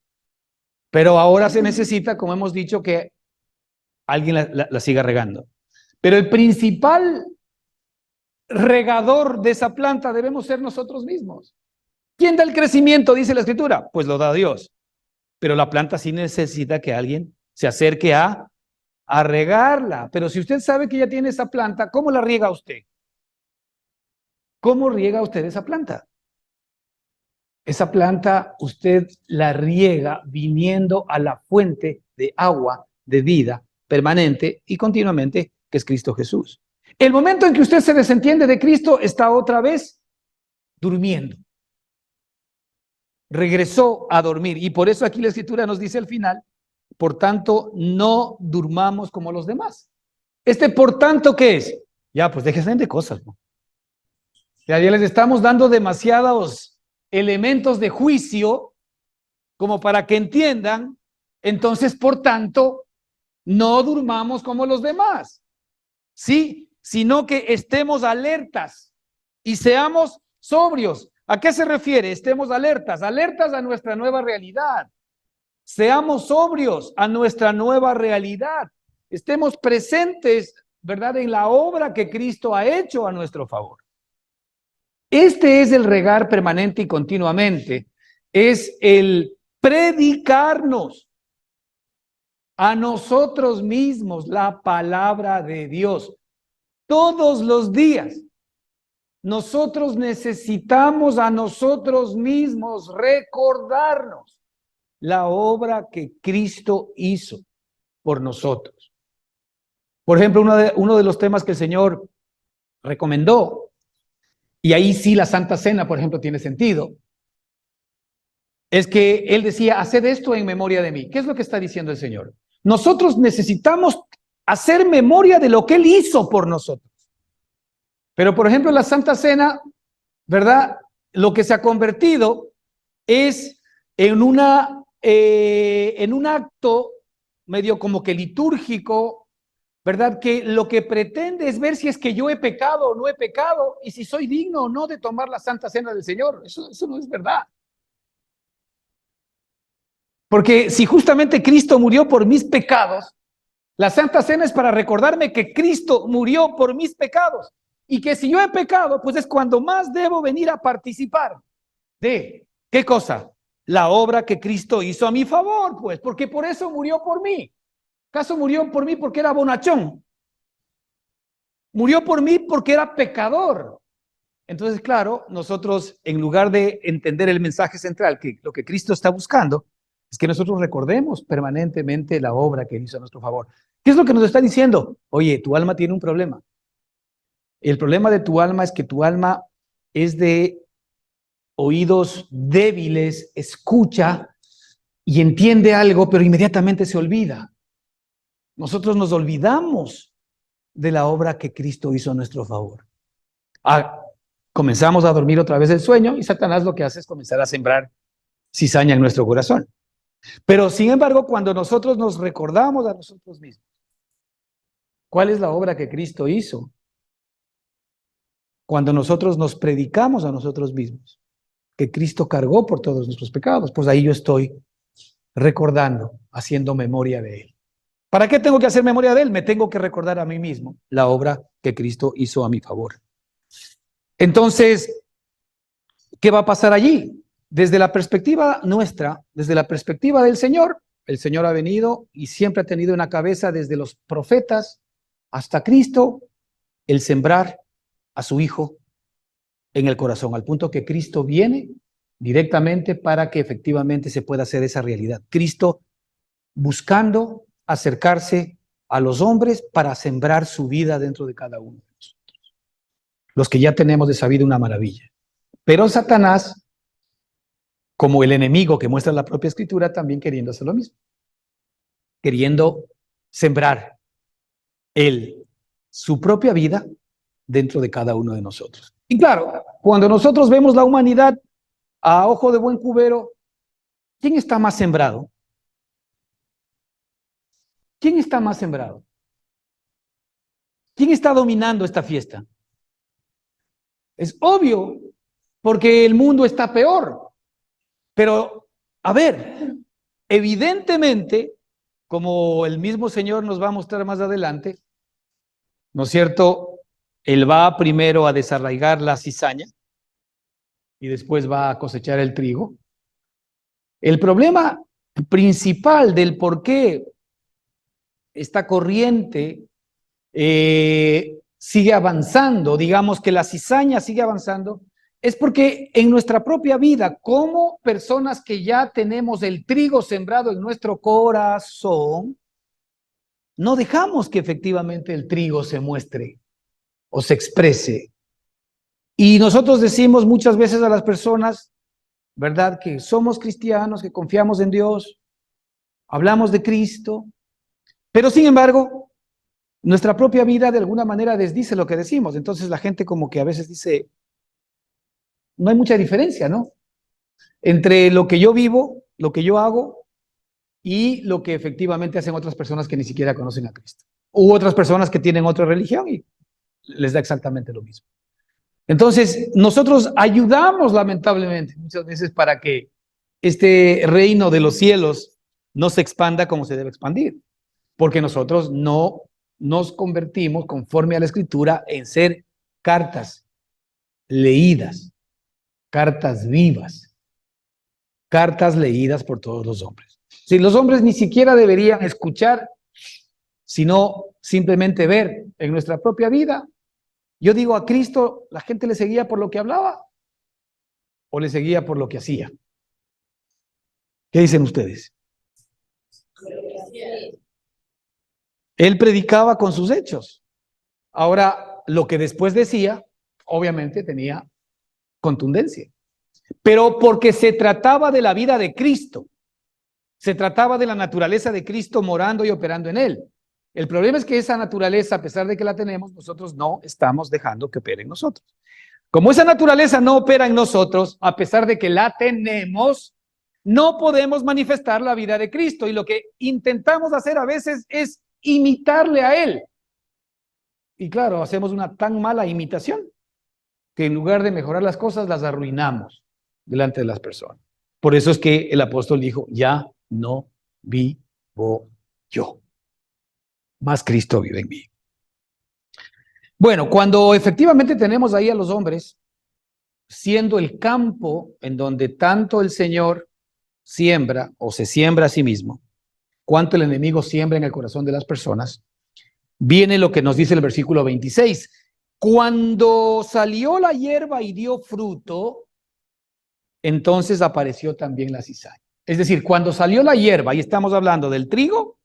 Speaker 1: pero ahora se necesita, como hemos dicho, que alguien la siga regando. Pero el principal regador de esa planta debemos ser nosotros mismos. ¿Quién da el crecimiento, dice la Escritura? Pues lo da Dios. Pero la planta sí necesita que alguien se acerque a regarla. Pero si usted sabe que ya tiene esa planta, ¿cómo la riega usted? ¿Cómo riega usted esa planta? Esa planta usted la riega viniendo a la fuente de agua de vida permanente y continuamente, que es Cristo Jesús. El momento en que usted se desentiende de Cristo, está otra vez durmiendo. Regresó a dormir. Y por eso aquí la Escritura nos dice al final, por tanto, no durmamos como los demás. Por tanto, ¿qué es? Ya, pues déjense de cosas, ¿no? Ya les estamos dando demasiados elementos de juicio como para que entiendan. Entonces, por tanto, no durmamos como los demás, ¿sí? Sino que estemos alertas y seamos sobrios. ¿A qué se refiere? Estemos alertas, alertas a nuestra nueva realidad. Seamos sobrios a nuestra nueva realidad. Estemos presentes, ¿verdad?, en la obra que Cristo ha hecho a nuestro favor. Este es el regar permanente y continuamente. Es el predicarnos a nosotros mismos la palabra de Dios. Todos los días. Nosotros necesitamos a nosotros mismos recordarnos la obra que Cristo hizo por nosotros. Por ejemplo, uno de los temas que el Señor recomendó, y ahí sí la Santa Cena, por ejemplo, tiene sentido, es que Él decía, haced esto en memoria de mí. ¿Qué es lo que está diciendo el Señor? Nosotros necesitamos hacer memoria de lo que Él hizo por nosotros. Pero, por ejemplo, la Santa Cena, ¿verdad? Lo que se ha convertido es en un acto medio como que litúrgico, ¿verdad? Que lo que pretende es ver si es que yo he pecado o no he pecado y si soy digno o no de tomar la Santa Cena del Señor. Eso no es verdad. Porque si justamente Cristo murió por mis pecados, la Santa Cena es para recordarme que Cristo murió por mis pecados y que si yo he pecado, pues es cuando más debo venir a participar de, ¿qué cosa? La obra que Cristo hizo a mi favor, pues, porque por eso murió por mí. ¿Acaso murió por mí porque era bonachón? Murió por mí porque era pecador. Entonces, claro, nosotros, en lugar de entender el mensaje central, que lo que Cristo está buscando, es que nosotros recordemos permanentemente la obra que hizo a nuestro favor. ¿Qué es lo que nos está diciendo? Oye, tu alma tiene un problema. El problema de tu alma es que tu alma es de oídos débiles, escucha y entiende algo, pero inmediatamente se olvida. Nosotros nos olvidamos de la obra que Cristo hizo a nuestro favor. Comenzamos a dormir otra vez el sueño y Satanás lo que hace es comenzar a sembrar cizaña en nuestro corazón. Pero sin embargo, cuando nosotros nos recordamos a nosotros mismos, ¿cuál es la obra que Cristo hizo? Cuando nosotros nos predicamos a nosotros mismos, que Cristo cargó por todos nuestros pecados, pues ahí yo estoy recordando, haciendo memoria de Él. ¿Para qué tengo que hacer memoria de Él? Me tengo que recordar a mí mismo la obra que Cristo hizo a mi favor. Entonces, ¿qué va a pasar allí? Desde la perspectiva nuestra, desde la perspectiva del Señor, el Señor ha venido y siempre ha tenido en la cabeza, desde los profetas hasta Cristo, el sembrar a su Hijo en el corazón, al punto que Cristo viene directamente para que efectivamente se pueda hacer esa realidad. Cristo buscando acercarse a los hombres para sembrar su vida dentro de cada uno de nosotros. Los que ya tenemos de esa vida una maravilla. Pero Satanás, como el enemigo que muestra la propia Escritura, también queriendo hacer lo mismo. Queriendo sembrar su propia vida dentro de cada uno de nosotros. Y claro, cuando nosotros vemos la humanidad a ojo de buen cubero, ¿quién está más sembrado? ¿Quién está más sembrado? ¿Quién está dominando esta fiesta? Es obvio, porque el mundo está peor. Pero, a ver, evidentemente, como el mismo Señor nos va a mostrar más adelante, ¿no es cierto? Él va primero a desarraigar la cizaña y después va a cosechar el trigo. El problema principal del por qué esta corriente sigue avanzando, digamos que la cizaña sigue avanzando, es porque en nuestra propia vida, como personas que ya tenemos el trigo sembrado en nuestro corazón, no dejamos que efectivamente el trigo se muestre o se exprese. Y nosotros decimos muchas veces a las personas, ¿verdad?, que somos cristianos, que confiamos en Dios, hablamos de Cristo, pero sin embargo, nuestra propia vida de alguna manera desdice lo que decimos. Entonces la gente como que a veces dice, no hay mucha diferencia, ¿no?, entre lo que yo vivo, lo que yo hago y lo que efectivamente hacen otras personas que ni siquiera conocen a Cristo. U otras personas que tienen otra religión y les da exactamente lo mismo. Entonces, nosotros ayudamos lamentablemente muchas veces para que este reino de los cielos no se expanda como se debe expandir, porque nosotros no nos convertimos conforme a la Escritura en ser cartas leídas, cartas vivas, cartas leídas por todos los hombres. Si los hombres ni siquiera deberían escuchar, sino simplemente ver en nuestra propia vida. Yo digo, a Cristo, ¿la gente le seguía por lo que hablaba o le seguía por lo que hacía? ¿Qué dicen ustedes? Él predicaba con sus hechos. Ahora, lo que después decía, obviamente tenía contundencia. Pero porque se trataba de la vida de Cristo, se trataba de la naturaleza de Cristo morando y operando en él. El problema es que esa naturaleza, a pesar de que la tenemos, nosotros no estamos dejando que opere en nosotros. Como esa naturaleza no opera en nosotros, a pesar de que la tenemos, no podemos manifestar la vida de Cristo. Y lo que intentamos hacer a veces es imitarle a Él. Y claro, hacemos una tan mala imitación que en lugar de mejorar las cosas, las arruinamos delante de las personas. Por eso es que el apóstol dijo, ya no vivo yo, más Cristo vive en mí. Bueno, cuando efectivamente tenemos ahí a los hombres, siendo el campo en donde tanto el Señor siembra o se siembra a sí mismo, cuanto el enemigo siembra en el corazón de las personas, viene lo que nos dice el versículo 26. Cuando salió la hierba y dio fruto, entonces apareció también la cizaña. Es decir, cuando salió la hierba, y estamos hablando del trigo,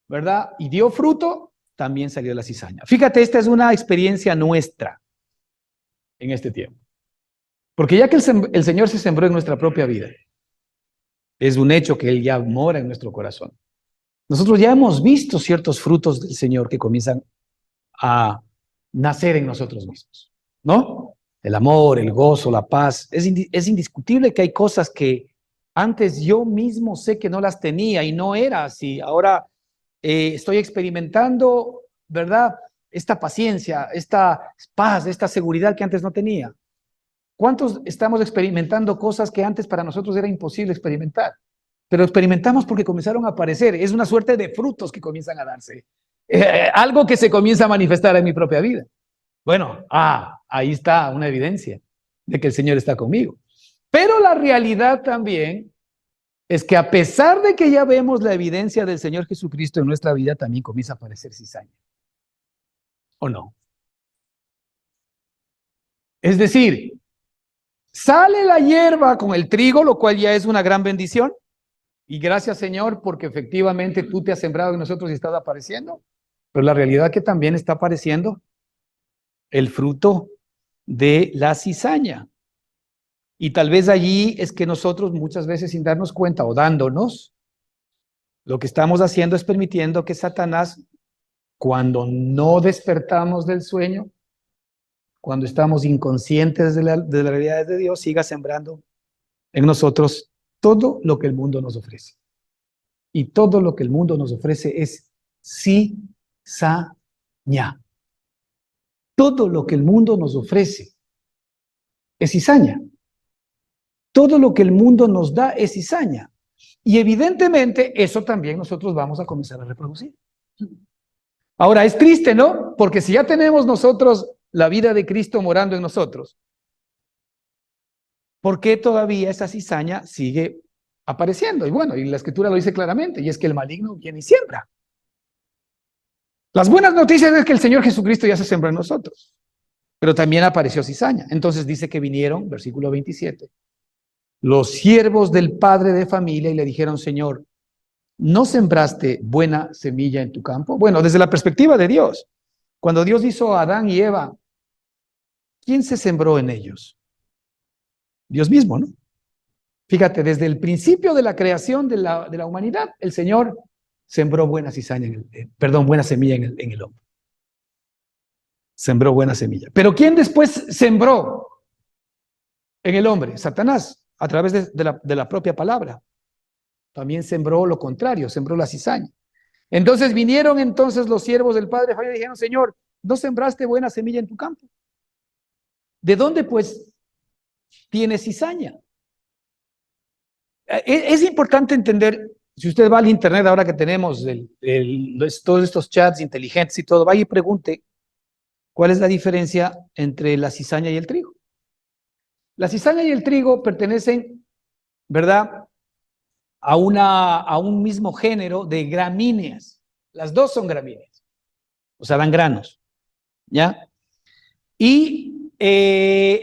Speaker 1: ¿verdad? Y dio fruto, también salió la cizaña. Fíjate, esta es una experiencia nuestra en este tiempo. Porque ya que el Señor se sembró en nuestra propia vida, es un hecho que Él ya mora en nuestro corazón. Nosotros ya hemos visto ciertos frutos del Señor que comienzan a nacer en nosotros mismos, ¿no? El amor, el gozo, la paz. Es indiscutible que hay cosas que antes yo mismo sé que no las tenía y no era así. Ahora estoy experimentando, ¿verdad?, esta paciencia, esta paz, esta seguridad que antes no tenía. ¿Cuántos estamos experimentando cosas que antes para nosotros era imposible experimentar? Pero experimentamos porque comenzaron a aparecer. Es una suerte de frutos que comienzan a darse. Algo que se comienza a manifestar en mi propia vida. Bueno, ahí está una evidencia de que el Señor está conmigo. Pero la realidad también es que a pesar de que ya vemos la evidencia del Señor Jesucristo en nuestra vida, también comienza a aparecer cizaña. ¿O no? Es decir, sale la hierba con el trigo, lo cual ya es una gran bendición. Y gracias, Señor, porque efectivamente tú te has sembrado en nosotros y estás apareciendo. Pero la realidad es que también está apareciendo el fruto de la cizaña. Y tal vez allí es que nosotros muchas veces sin darnos cuenta o dándonos, lo que estamos haciendo es permitiendo que Satanás, cuando no despertamos del sueño, cuando estamos inconscientes de la realidad de Dios, siga sembrando en nosotros todo lo que el mundo nos ofrece. Y todo lo que el mundo nos ofrece es cizaña. Todo lo que el mundo nos ofrece es cizaña. Todo lo que el mundo nos da es cizaña. Y evidentemente eso también nosotros vamos a comenzar a reproducir. Ahora, es triste, ¿no? porque si ya tenemos nosotros la vida de Cristo morando en nosotros, ¿por qué todavía esa cizaña sigue apareciendo? Y bueno, y la Escritura lo dice claramente, y es que el maligno viene y siembra. Las buenas noticias es que el Señor Jesucristo ya se sembró en nosotros, pero también apareció cizaña. Entonces dice que vinieron, versículo 27, los siervos del padre de familia y le dijeron, Señor, ¿no sembraste buena semilla en tu campo? Bueno, desde la perspectiva de Dios, cuando Dios hizo a Adán y Eva, ¿quién se sembró en ellos? Dios mismo, ¿no? Fíjate, desde el principio de la creación de la humanidad, el Señor sembró buena cizaña, buena semilla en el hombre. Sembró buena semilla. Pero ¿quién después sembró en el hombre? Satanás, a través de la propia palabra. También sembró lo contrario, sembró la cizaña. Entonces vinieron entonces los siervos del padre de familia y dijeron, Señor, ¿no sembraste buena semilla en tu campo? ¿De dónde pues tienes cizaña? Es importante entender, si usted va al internet ahora que tenemos todos estos chats inteligentes y todo, vaya y pregunte cuál es la diferencia entre la cizaña y el trigo. La cizaña y el trigo pertenecen, ¿verdad?, a un mismo género de gramíneas. Las dos son gramíneas, o sea, dan granos, ¿ya? Y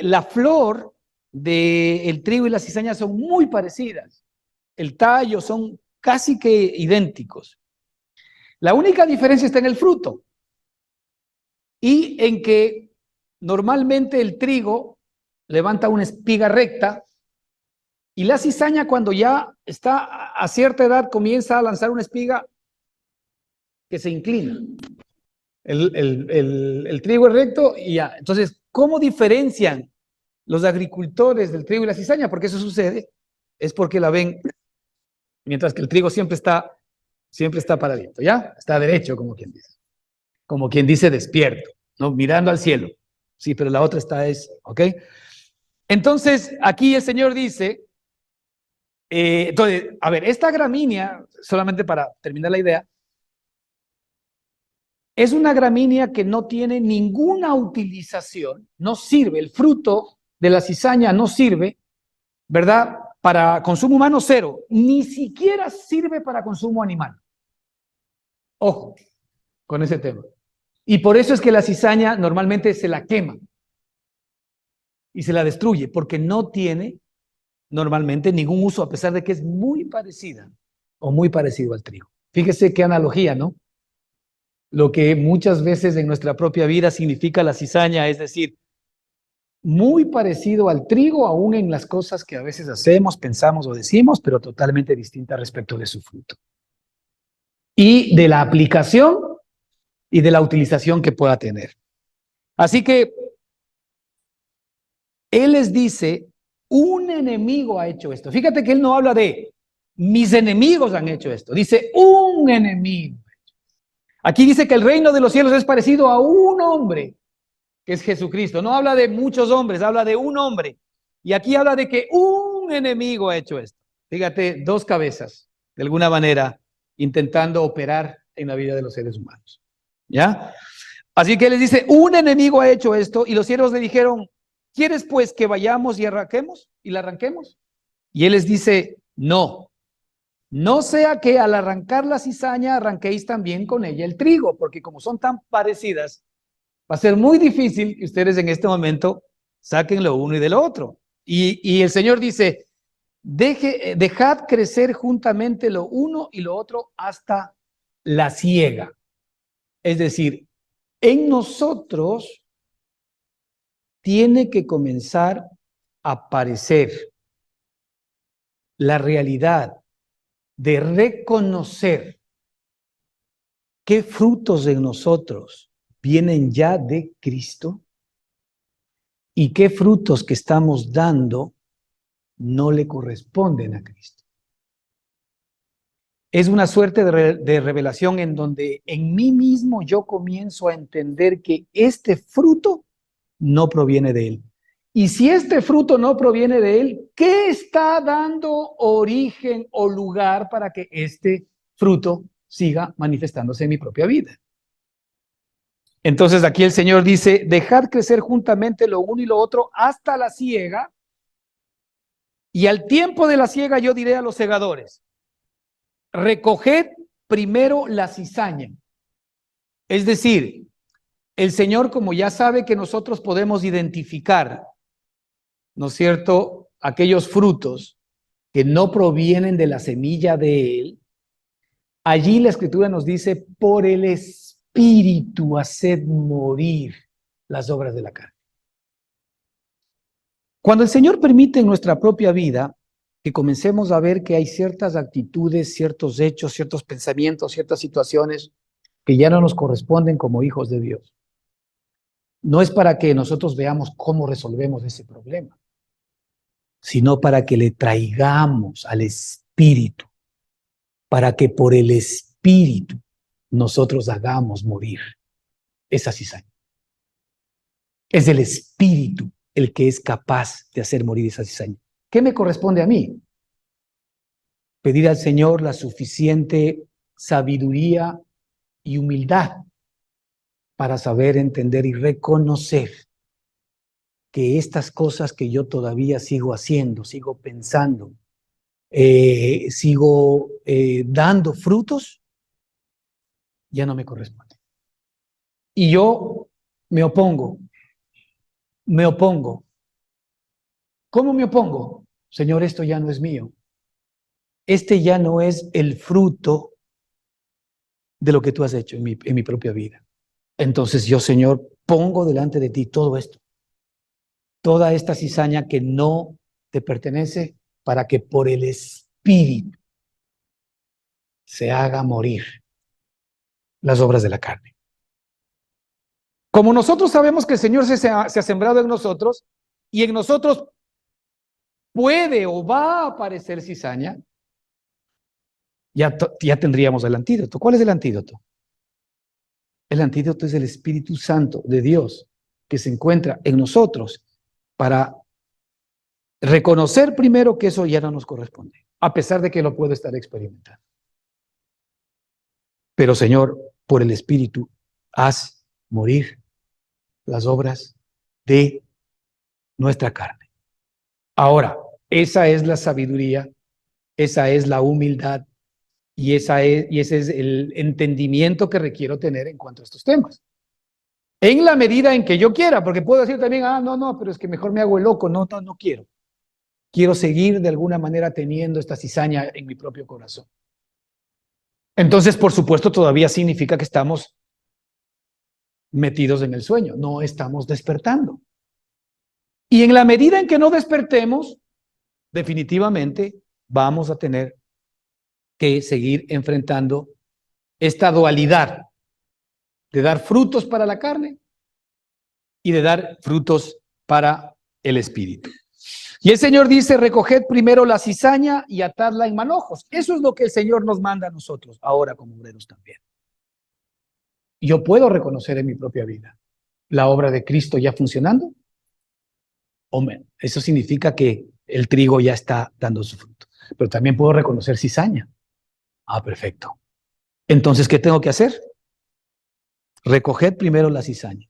Speaker 1: la flor del trigo y la cizaña son muy parecidas. El tallo son casi que idénticos. La única diferencia está en el fruto y en que normalmente el trigo levanta una espiga recta y la cizaña cuando ya está a cierta edad comienza a lanzar una espiga que se inclina. El trigo es recto y ya. Entonces, ¿cómo diferencian los agricultores del trigo y la cizaña? Porque eso sucede, es porque la ven, mientras que el trigo siempre está paradito, ¿ya? Está derecho, como quien dice despierto, ¿no? Mirando al cielo. Sí, pero la otra ¿ok? Entonces, aquí el Señor dice, entonces, a ver, esta gramínea, solamente para terminar la idea, es una gramínea que no tiene ninguna utilización, no sirve, el fruto de la cizaña no sirve, ¿verdad? Para consumo humano, cero, ni siquiera sirve para consumo animal. Ojo con ese tema. Y por eso es que la cizaña normalmente se la quema y se la destruye, porque no tiene normalmente ningún uso, a pesar de que es muy parecida o muy parecido al trigo. Fíjese qué analogía, ¿no? Lo que muchas veces en nuestra propia vida significa la cizaña, es decir, muy parecido al trigo, aún en las cosas que a veces hacemos, pensamos o decimos, pero totalmente distinta respecto de su fruto. Y de la aplicación y de la utilización que pueda tener. Así que Él les dice, un enemigo ha hecho esto. Fíjate que Él no habla de mis enemigos han hecho esto, dice un enemigo. Aquí dice que el reino de los cielos es parecido a un hombre, que es Jesucristo. No habla de muchos hombres, habla de un hombre. Y aquí habla de que un enemigo ha hecho esto. Fíjate, dos cabezas, de alguna manera, intentando operar en la vida de los seres humanos. ¿Ya? Así que les dice, un enemigo ha hecho esto, y los siervos le dijeron, ¿quieres pues que vayamos y arranquemos? ¿Y la arranquemos? Y él les dice, no. No sea que al arrancar la cizaña arranquéis también con ella el trigo, porque como son tan parecidas, va a ser muy difícil que ustedes en este momento saquen lo uno y de lo otro. Y el Señor dice, dejad crecer juntamente lo uno y lo otro hasta la siega. Es decir, en nosotros tiene que comenzar a aparecer la realidad de reconocer qué frutos de nosotros vienen ya de Cristo y qué frutos que estamos dando no le corresponden a Cristo. Es una suerte de revelación en donde en mí mismo yo comienzo a entender que este fruto no proviene de Él. Y si este fruto no proviene de Él, ¿qué está dando origen o lugar para que este fruto siga manifestándose en mi propia vida? Entonces aquí el Señor dice, dejad crecer juntamente lo uno y lo otro hasta la siega, y al tiempo de la siega yo diré a los segadores, recoged primero la cizaña. Es decir, el Señor, como ya sabe que nosotros podemos identificar, ¿no es cierto?, aquellos frutos que no provienen de la semilla de Él, allí la Escritura nos dice, por el Espíritu haced morir las obras de la carne. Cuando el Señor permite en nuestra propia vida que comencemos a ver que hay ciertas actitudes, ciertos hechos, ciertos pensamientos, ciertas situaciones que ya no nos corresponden como hijos de Dios, no es para que nosotros veamos cómo resolvemos ese problema, sino para que le traigamos al Espíritu, para que por el Espíritu nosotros hagamos morir esa cizaña. Es el Espíritu el que es capaz de hacer morir esa cizaña. ¿Qué me corresponde a mí? Pedir al Señor la suficiente sabiduría y humildad para saber entender y reconocer que estas cosas que yo todavía sigo haciendo, sigo pensando, sigo dando frutos, ya no me corresponde. Y yo me opongo. ¿Cómo me opongo? Señor, esto ya no es mío. Este ya no es el fruto de lo que tú has hecho en mi propia vida. Entonces yo, Señor, pongo delante de ti todo esto, toda esta cizaña que no te pertenece, para que por el Espíritu se haga morir las obras de la carne. Como nosotros sabemos que el Señor se ha sembrado en nosotros, y en nosotros puede o va a aparecer cizaña, ya tendríamos el antídoto. ¿Cuál es el antídoto? El antídoto es el Espíritu Santo de Dios que se encuentra en nosotros para reconocer primero que eso ya no nos corresponde, a pesar de que lo puedo estar experimentando. Pero Señor, por el Espíritu, haz morir las obras de nuestra carne. Ahora, esa es la sabiduría, esa es la humildad y ese es el entendimiento que requiero tener en cuanto a estos temas. En la medida en que yo quiera, porque puedo decir también, no, pero es que mejor me hago el loco. No quiero. Quiero seguir de alguna manera teniendo esta cizaña en mi propio corazón. Entonces, por supuesto, todavía significa que estamos metidos en el sueño, no estamos despertando. Y en la medida en que no despertemos, definitivamente vamos a tener que seguir enfrentando esta dualidad de dar frutos para la carne y de dar frutos para el espíritu. Y el Señor dice, recoged primero la cizaña y atadla en manojos. Eso es lo que el Señor nos manda a nosotros, ahora como obreros también. Yo puedo reconocer en mi propia vida la obra de Cristo ya funcionando. Hombre, eso significa que el trigo ya está dando su fruto. Pero también puedo reconocer cizaña. Perfecto. Entonces, ¿qué tengo que hacer? Recoged primero la cizaña,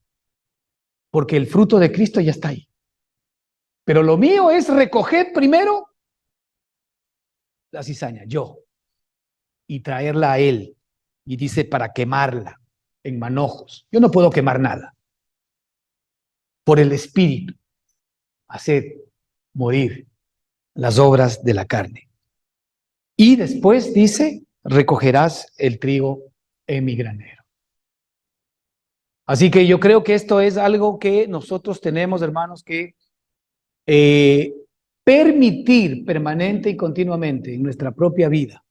Speaker 1: porque el fruto de Cristo ya está ahí. Pero lo mío es recoger primero la cizaña, yo, y traerla a Él. Y dice, para quemarla en manojos. Yo no puedo quemar nada. Por el Espíritu, hacer morir las obras de la carne. Y después dice, recogerás el trigo en mi granero. Así que yo creo que esto es algo que nosotros tenemos, hermanos, que permitir permanente y continuamente en nuestra propia vida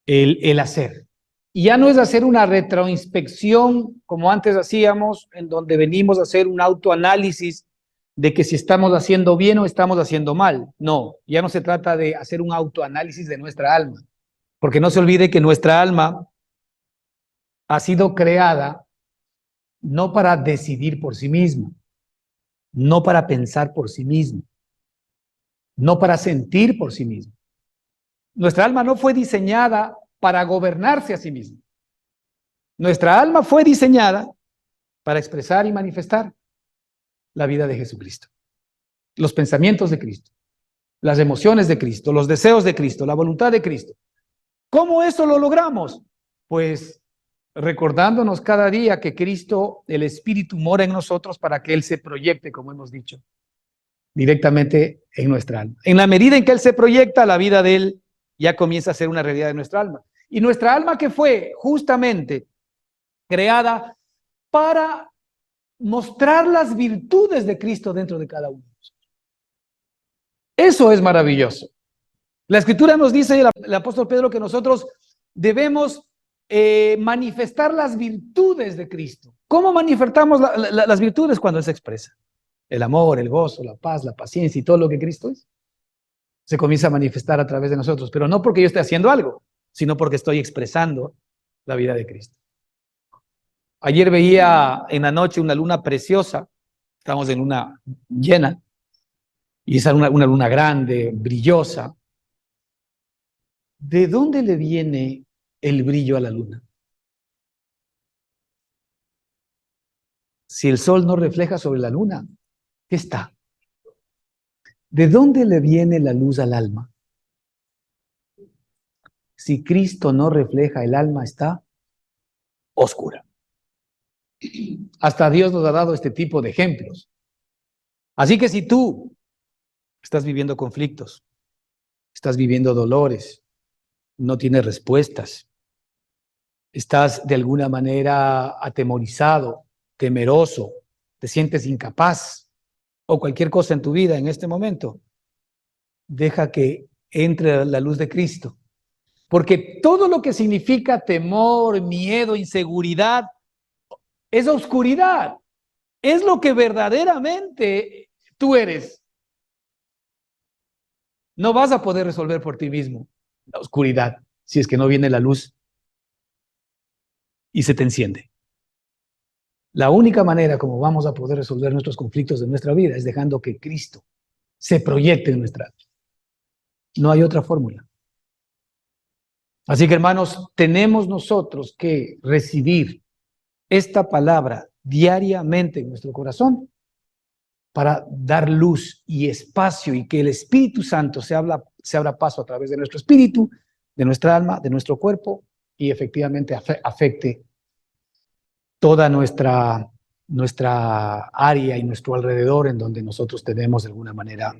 Speaker 1: el hacer. Y ya no es hacer una retroinspección como antes hacíamos, en donde venimos a hacer un autoanálisis de que si estamos haciendo bien o estamos haciendo mal. No, ya no se trata de hacer un autoanálisis de nuestra alma, porque no se olvide que nuestra alma ha sido creada no para decidir por sí misma, no para pensar por sí misma, no para sentir por sí misma. Nuestra alma no fue diseñada para gobernarse a sí misma. Nuestra alma fue diseñada para expresar y manifestar la vida de Jesucristo, los pensamientos de Cristo, las emociones de Cristo, los deseos de Cristo, la voluntad de Cristo. ¿Cómo eso lo logramos? Pues recordándonos cada día que Cristo, el Espíritu, mora en nosotros para que Él se proyecte, como hemos dicho, directamente en nuestra alma. En la medida en que Él se proyecta, la vida de Él ya comienza a ser una realidad de nuestra alma. Y nuestra alma, que fue justamente creada para mostrar las virtudes de Cristo dentro de cada uno de nosotros. Eso es maravilloso. La Escritura nos dice, el apóstol Pedro, que nosotros debemos manifestar las virtudes de Cristo. ¿Cómo manifestamos las virtudes? Cuando Él se expresa. El amor, el gozo, la paz, la paciencia y todo lo que Cristo es, se comienza a manifestar a través de nosotros, pero no porque yo esté haciendo algo, sino porque estoy expresando la vida de Cristo. Ayer veía en la noche una luna preciosa, estamos en luna llena, y es una luna grande, brillosa. ¿De dónde le viene el brillo a la luna? Si el sol no refleja sobre la luna, ¿qué está? ¿De dónde le viene la luz al alma? Si Cristo no refleja el alma, está oscura. Hasta Dios nos ha dado este tipo de ejemplos. Así que si tú estás viviendo conflictos, estás viviendo dolores, no tienes respuestas, estás de alguna manera atemorizado, temeroso, te sientes incapaz o cualquier cosa en tu vida en este momento, deja que entre la luz de Cristo. Porque todo lo que significa temor, miedo, inseguridad, es oscuridad. Es lo que verdaderamente tú eres. No vas a poder resolver por ti mismo la oscuridad si es que no viene la luz y se te enciende. La única manera como vamos a poder resolver nuestros conflictos de nuestra vida es dejando que Cristo se proyecte en nuestra vida. No hay otra fórmula. Así que, hermanos, tenemos nosotros que recibir esta palabra diariamente en nuestro corazón para dar luz y espacio y que el Espíritu Santo se abra paso a través de nuestro espíritu, de nuestra alma, de nuestro cuerpo y efectivamente afecte toda nuestra área y nuestro alrededor en donde nosotros tenemos de alguna manera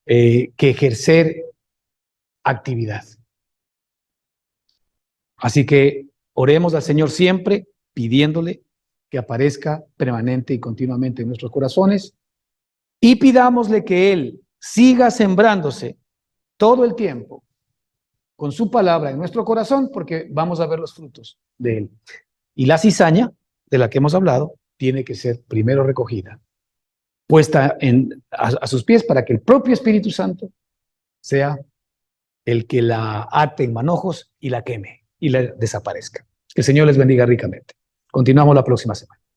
Speaker 1: que ejercer actividad. Así que oremos al Señor siempre pidiéndole que aparezca permanente y continuamente en nuestros corazones y pidámosle que Él siga sembrándose todo el tiempo con su palabra en nuestro corazón, porque vamos a ver los frutos de Él. Y la cizaña de la que hemos hablado tiene que ser primero recogida, puesta a sus pies para que el propio Espíritu Santo sea el que la ate en manojos y la queme y la desaparezca. Que el Señor les bendiga ricamente. Continuamos la próxima semana.